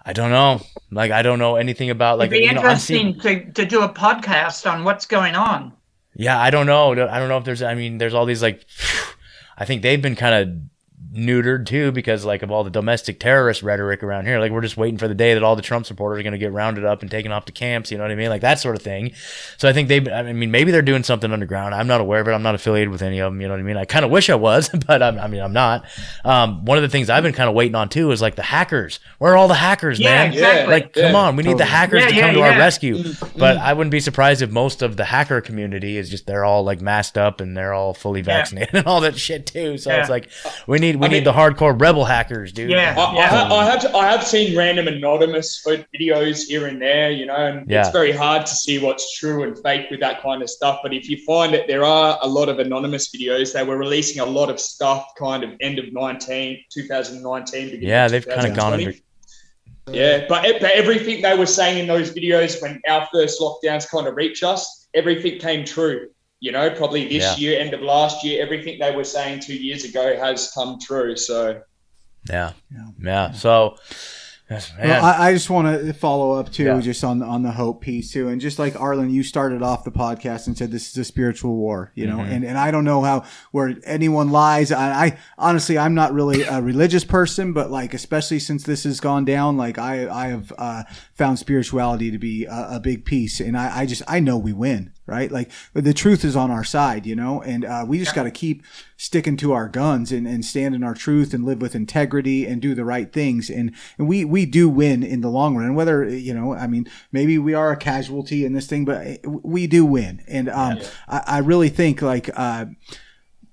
I don't know. Like, I don't know anything about like. It'd be interesting to do a podcast on what's going on. Yeah, I don't know. I don't know if there's all these like. I think they've been kind of neutered too because like of all the domestic terrorist rhetoric around here. Like we're just waiting for the day that all the Trump supporters are going to get rounded up and taken off to camps. You know what I mean? Like that sort of thing. So I think maybe they're doing something underground. I'm not aware of it. I'm not affiliated with any of them. You know what I mean? I kind of wish I was, but I'm not. One of the things I've been kind of waiting on too is like the hackers. Where are all the hackers, man? Exactly. Like, come on, we need the hackers to come to our rescue. But I wouldn't be surprised if most of the hacker community is just they're all like masked up and they're all fully vaccinated and all that shit too. So it's like we need the hardcore rebel hackers, dude. I have seen random anonymous videos here and there, and it's very hard to see what's true and fake with that kind of stuff. But if you find that there are a lot of anonymous videos, they were releasing a lot of stuff kind of end of 2019. Yeah, they've kind of gone under. Yeah, but everything they were saying in those videos when our first lockdowns kind of reached us, everything came true. Probably this year, end of last year, everything they were saying 2 years ago has come true. So, yeah. So, well, I just want to follow up too, just on the hope piece too, and just like Arlen, you started off the podcast and said this is a spiritual war, and I don't know where anyone lies. I honestly, I'm not really a religious person, but like especially since this has gone down, like I have found spirituality to be a big piece, and I know we win. right? Like the truth is on our side, you know, and we just got to keep sticking to our guns and stand in our truth and live with integrity and do the right things. And we do win in the long run. And whether, you know, I mean, maybe we are a casualty in this thing, but we do win. And I really think like,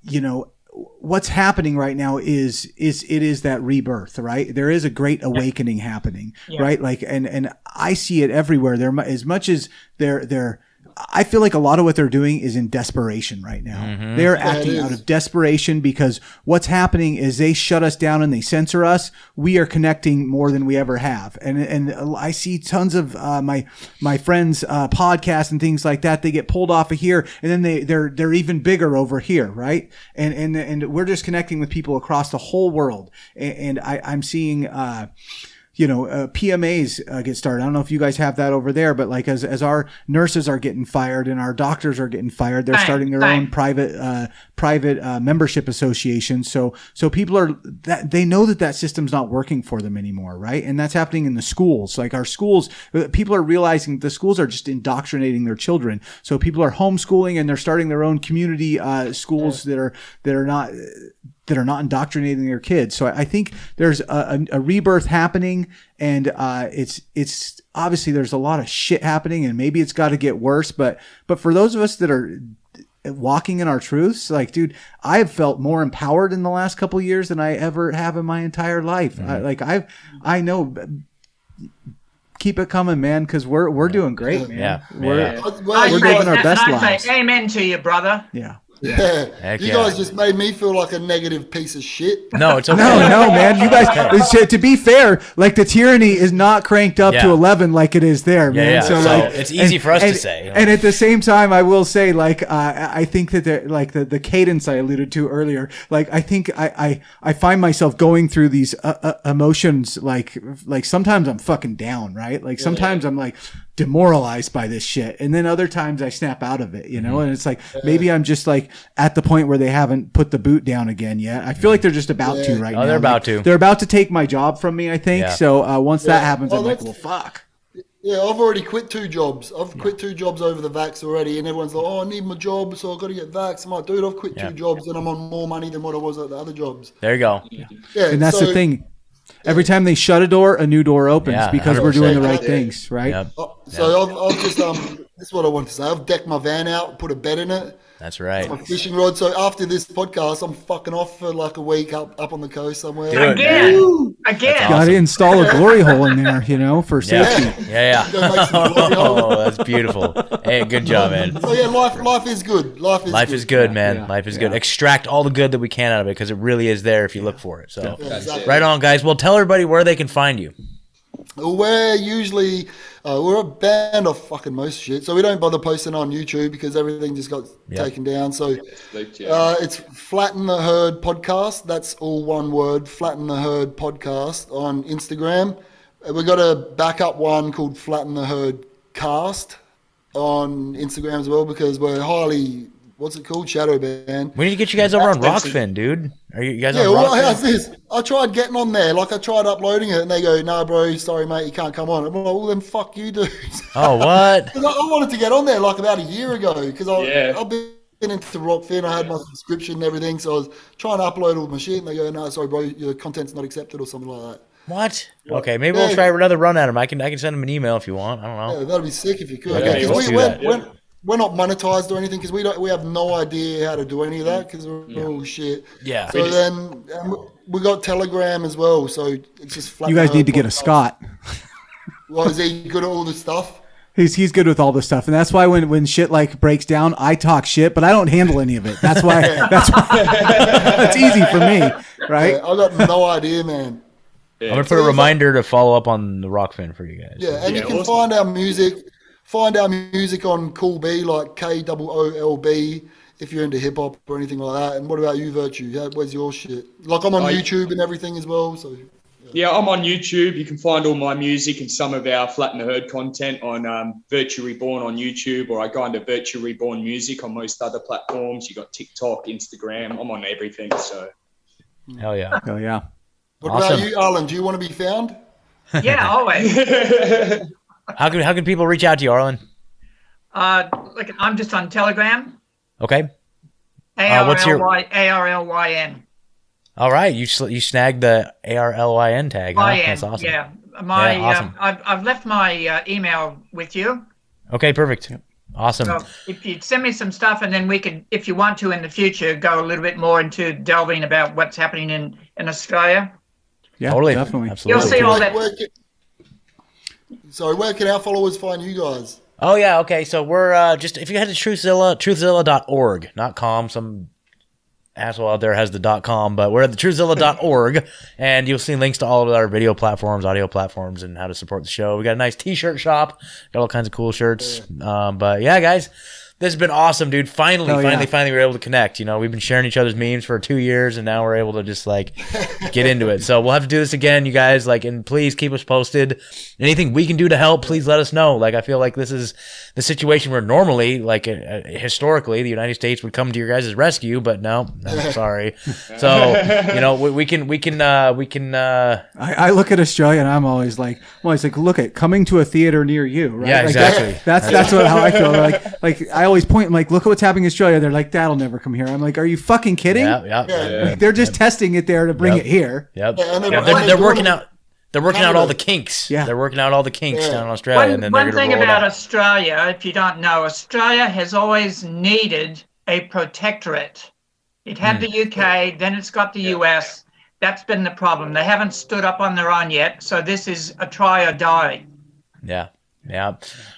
you know, what's happening right now is that rebirth, right? There is a great awakening happening, right? Like, and I see it everywhere. There, as much as they're I feel like a lot of what they're doing is in desperation right now. They're acting out of desperation because what's happening is they shut us down and they censor us. We are connecting more than we ever have. And I see tons of, my friends, podcasts and things like that. They get pulled off of here and then they're even bigger over here. Right. And we're just connecting with people across the whole world. And I'm seeing, you know, PMAs get started. I don't know if you guys have that over there, but like as our nurses are getting fired and our doctors are getting fired, they're starting their own private membership association. So people are that they know that system's not working for them anymore, right? And that's happening in the schools. Like our schools, people are realizing the schools are just indoctrinating their children. So people are homeschooling and they're starting their own community schools that are not indoctrinating their kids. So I think there's a rebirth happening, and it's obviously there's a lot of shit happening, and maybe it's got to get worse. But for those of us that are walking in our truths, like, dude, I've felt more empowered in the last couple of years than I ever have in my entire life. I know. Keep it coming, man, because we're doing great, man. We're living our best lives. Amen to you, brother. Yeah. Yeah, you guys just made me feel like a negative piece of shit. No, it's okay. No, man. You guys, to be fair, like the tyranny is not cranked up to 11 like it is there, man. Yeah. So like, it's easy for us to say. You know? And at the same time, I will say, like, I think that like the cadence I alluded to earlier, like, I think I find myself going through these emotions, like sometimes I'm fucking down, right? Like sometimes I'm like demoralized by this shit, and then other times I snap out of it, you know. And it's like maybe I'm just like at the point where they haven't put the boot down again yet. I feel like they're just about to right now. They're about to. They're about to take my job from me, I think. So once that happens, I'm like, well, fuck. Yeah, I've already quit 2 jobs. I've quit 2 jobs over the vax already, and everyone's like, "Oh, I need my job, so I've got to get vax." I'm like, "Dude, I've quit 2 jobs, and I'm on more money than what I was at the other jobs." There you go. Yeah, and that's the thing. Every time they shut a door, a new door opens because we're doing the right things, right? Yep. So I've just this is what I want to say. I've decked my van out, put a bed in it. That's right. My fishing rod. So after this podcast, I'm fucking off for like a week up on the coast somewhere. Again. Got to install a glory hole in there, you know, for safety. Yeah. Oh, that's beautiful. Hey, good job, man. So yeah, life is good. Life is good, man. Yeah. Life is good. Extract all the good that we can out of it because it really is there if you look for it. So, exactly. Right on, guys. Well, tell everybody where they can find you. We're usually we're a band of fucking most shit, so we don't bother posting on YouTube because everything just got taken down. So it's Flatten the Herd Podcast. That's all one word, Flatten the Herd Podcast on Instagram. We've got a backup one called Flatten the Herd Cast on Instagram as well because we're highly, what's it called? Shadow band. We need to get you guys over on Rockfin, dude. Are you guys on Rockfin? Well, how's this? I tried getting on there. Like, I tried uploading it, and they go, "No, bro, sorry, mate, you can't come on." I'm like, "Well, then fuck you, dude." Oh, what? I wanted to get on there, like, about a year ago, because I've been into Rockfin. I had my subscription and everything, so I was trying to upload all my shit, and they go, "No, sorry, bro, your content's not accepted," or something like that. What? Okay, maybe we'll try another run at him. I can send him an email if you want. I don't know. Yeah, that'd be sick if you could. Okay, let's do that. We're not monetized or anything because we have no idea how to do any of that because we're all shit. Yeah. So then we got Telegram as well. So it's just flat. You guys need to get a Scott. Well, is he good at all this stuff? He's good with all this stuff, and that's why when shit like breaks down, I talk shit, but I don't handle any of it. That's why that's easy for me, right? Yeah, I got no idea, man. I'm gonna put a reminder to follow up on the Rockfin for you guys. Yeah, and you can find our music. Find our music on Cool B, like KOOLB, if you're into hip hop or anything like that. And what about you, Virtue? Where's your shit? Like, I'm on YouTube and everything as well. So yeah, I'm on YouTube. You can find all my music and some of our Flatten the Herd content on Virtue Reborn on YouTube, or I go under Virtue Reborn Music on most other platforms. You got TikTok, Instagram. I'm on everything. So hell yeah. What about you, Arlen? Do you want to be found? Yeah, always. How can people reach out to you, Arlen? Look, I'm just on Telegram. Okay. What's your ARLYN? All right, you snagged the ARLYN tag. Huh? That's awesome. Yeah, awesome. I've left my email with you. Okay, perfect. Awesome. So if you'd send me some stuff, and then we could, if you want to in the future, go a little bit more into delving about what's happening in Australia. Yeah, totally, definitely. Absolutely. You'll see all that. Where can our followers find you guys? Oh yeah, okay. So we're just if you head to truthzilla.org, not com. Some asshole out there has the .com, but we're at the truthzilla.org, and you'll see links to all of our video platforms, audio platforms, and how to support the show. We got a nice T-shirt shop, got all kinds of cool shirts. But yeah, guys, this has been awesome, dude. Finally, we were able to connect. You know, we've been sharing each other's memes for 2 years, and now we're able to just like get into it. So we'll have to do this again, you guys. Like, and please keep us posted. Anything we can do to help, please let us know. Like, I feel like this is the situation where normally, like historically, the United States would come to your guys' rescue, but no, sorry. So you know, we can. I look at Australia and I'm always like, look at coming to a theater near you, right? Yeah, like exactly. That's how I feel. Like I always point, I'm like, look at what's happening in Australia. They're like, that'll never come here. I'm like, are you fucking kidding? Yeah. Like, they're just testing it there to bring it here. Yep. Yeah, and then They're working out. They're working out all the kinks. Yeah. They're working out all the kinks down in Australia, and then One they're thing going to roll about it out. Australia, if you don't know, Australia has always needed a protectorate. It had the UK, then it's got the US. That's been the problem. They haven't stood up on their own yet, so this is a try or die. Yeah.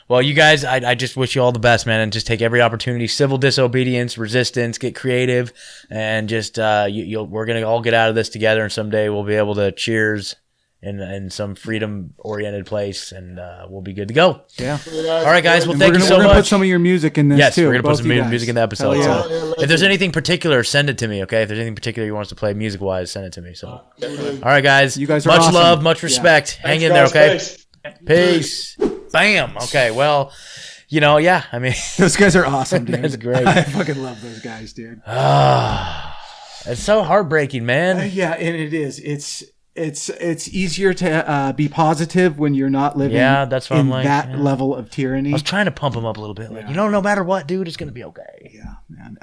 Well, you guys, I just wish you all the best, man, and just take every opportunity. Civil disobedience, resistance, get creative, and just we're gonna all get out of this together, and someday we'll be able to cheers in some freedom-oriented place, and we'll be good to go. Yeah. All right, guys. Well, And thank you so we're gonna much. put some of your music in this Yes, too. we're gonna put both some you guys. music in the episode. Hell So yeah. if there's anything particular, send it to me. Okay, if there's anything particular you want us to play music-wise, send it to me. So, all right, guys. You guys are much awesome. love, much respect. Hang in there, okay? Peace. Peace. Bam. Okay. Well, you know, yeah. I mean, Those guys are awesome, dude. That's great. I fucking love those guys, dude. it's so heartbreaking, man. Yeah, and it is. It's easier to be positive when you're not living That's what in I'm like, that level of tyranny. I was trying to pump him up a little bit, like, no matter what, dude, it's gonna be okay. Yeah, man.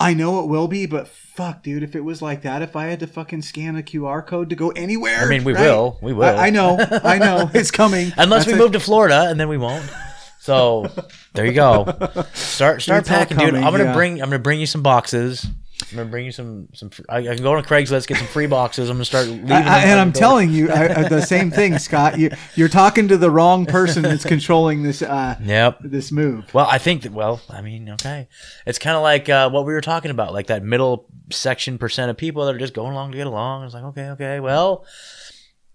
I know it will be, but fuck, dude, if it was like that, if I had to fucking scan a QR code to go anywhere, I mean, we right? will. I know, it's coming. Unless That's we move to Florida, and then we won't. So there you go. Start all packing, dude. coming, I'm yeah. gonna bring you some boxes. I'm gonna bring you some. I can go on Craigslist, get some free boxes. I'm gonna start leaving. And I'm telling you the same thing, Scott. You're talking to the wrong person that's controlling this. This move. Well, I think that. Well, I mean, okay. It's kind of like what we were talking about, like that middle section percent of people that are just going along to get along. It's like, okay. Well,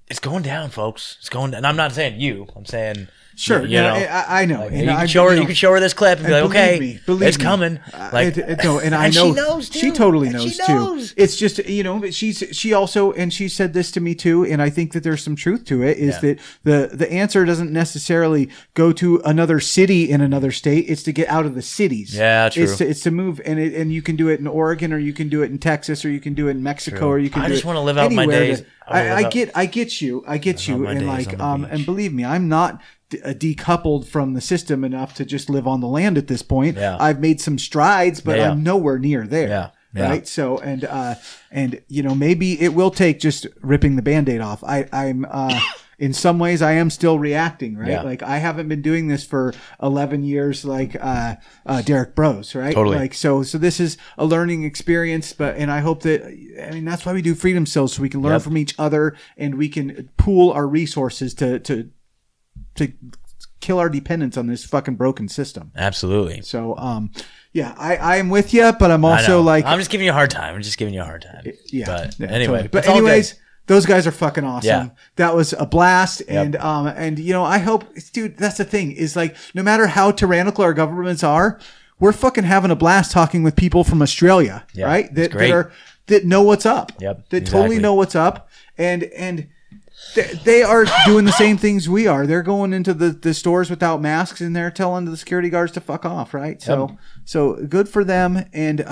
it's going down, folks. It's going down. And I'm not saying you. I'm saying. Sure, you know, I know. Like, And you I- can show her. you You can show her this clip and be like, believe okay, me, it's coming. Like, no, and I and know she knows too. She totally And knows she too. knows. It's just but she also, and she said this to me too, and I think that there's some truth to it. Is that the answer doesn't necessarily go to another city in another state. It's to get out of the cities. Yeah, true. It's to move, and you can do it in Oregon, or you can do it in Texas, or you can do it in Mexico, True. or you can. I do just it wanna live out my anywhere days. that- I wanna live I get you, my and days like on the beach. and believe me, I'm not decoupled from the system enough to just live on the land at this point. Yeah. I've made some strides, but Yeah. I'm nowhere near there. Yeah. Yeah. Right. So, and maybe it will take just ripping the Band-Aid off. I'm in some ways I am still reacting, right? Yeah. Like I haven't been doing this for 11 years, like Derek Bros, right? Totally. Like, so this is a learning experience, and I hope that's why we do Freedom Cells, so we can learn from each other and we can pool our resources to kill our dependence on this fucking broken system. absolutely. So, I'm with you, but I'm I also know. like, I'm just giving you a hard time. But anyway, totally. But it's all anyways, good. those guys are fucking awesome. Yeah. That was a blast. And I hope, dude, that's the thing is like, no matter how tyrannical our governments are, we're fucking having a blast talking with people from Australia, Yeah, right? it's great. That know what's up. Yep, That exactly. totally know what's up. And they are doing the same things we are. They're going into the stores without masks and they're telling the security guards to fuck off, right? So good for them. And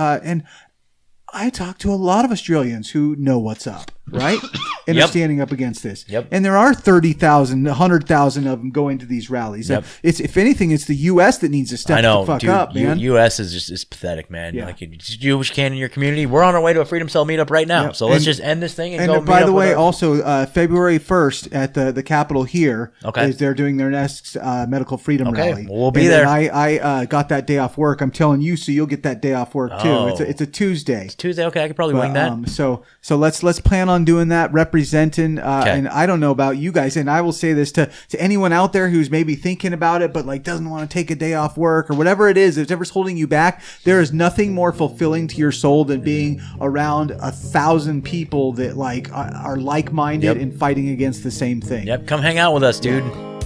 I talk to a lot of Australians who know what's up. right? And Yep. are standing up against this. Yep. And there are 30,000, 100,000 of them going to these rallies. Yep. It's, if anything, it's the U.S. that needs to step I know, the fuck dude. up, man. U.S. is just pathetic, man. Yeah. Like, you do what you can in your community. We're on our way to a Freedom Cell meetup right now, Yep. so let's And- just end this thing and And go. meet by up the with way, our- also February 1st at the Capitol here Okay. is they're doing their next medical freedom Okay, rally. we'll be And then there. I got that day off work. I'm telling you, so you'll get that day off work too. Oh. It's a Tuesday. Tuesday. Okay, I could probably wing that. So let's plan on doing that, representing. And I don't know about you guys, and I will say this to anyone out there who's maybe thinking about it, but like doesn't want to take a day off work or whatever it is, whatever's holding you back. There is nothing more fulfilling to your soul than being around 1,000 people that like are like-minded Yep. and fighting against the same thing. Yep, come hang out with us, dude.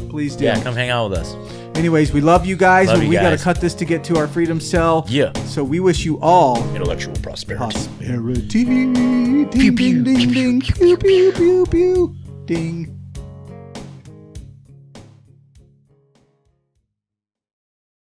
Please do. Yeah, come hang out with us. Anyways, we love you guys, Love and you we got to guys. cut this to get to our freedom cell. Yeah. So we wish you all Intellectual prosperity. prosperity. Ding, ding, ding, ding, pew, pew, pew, pew. Ding.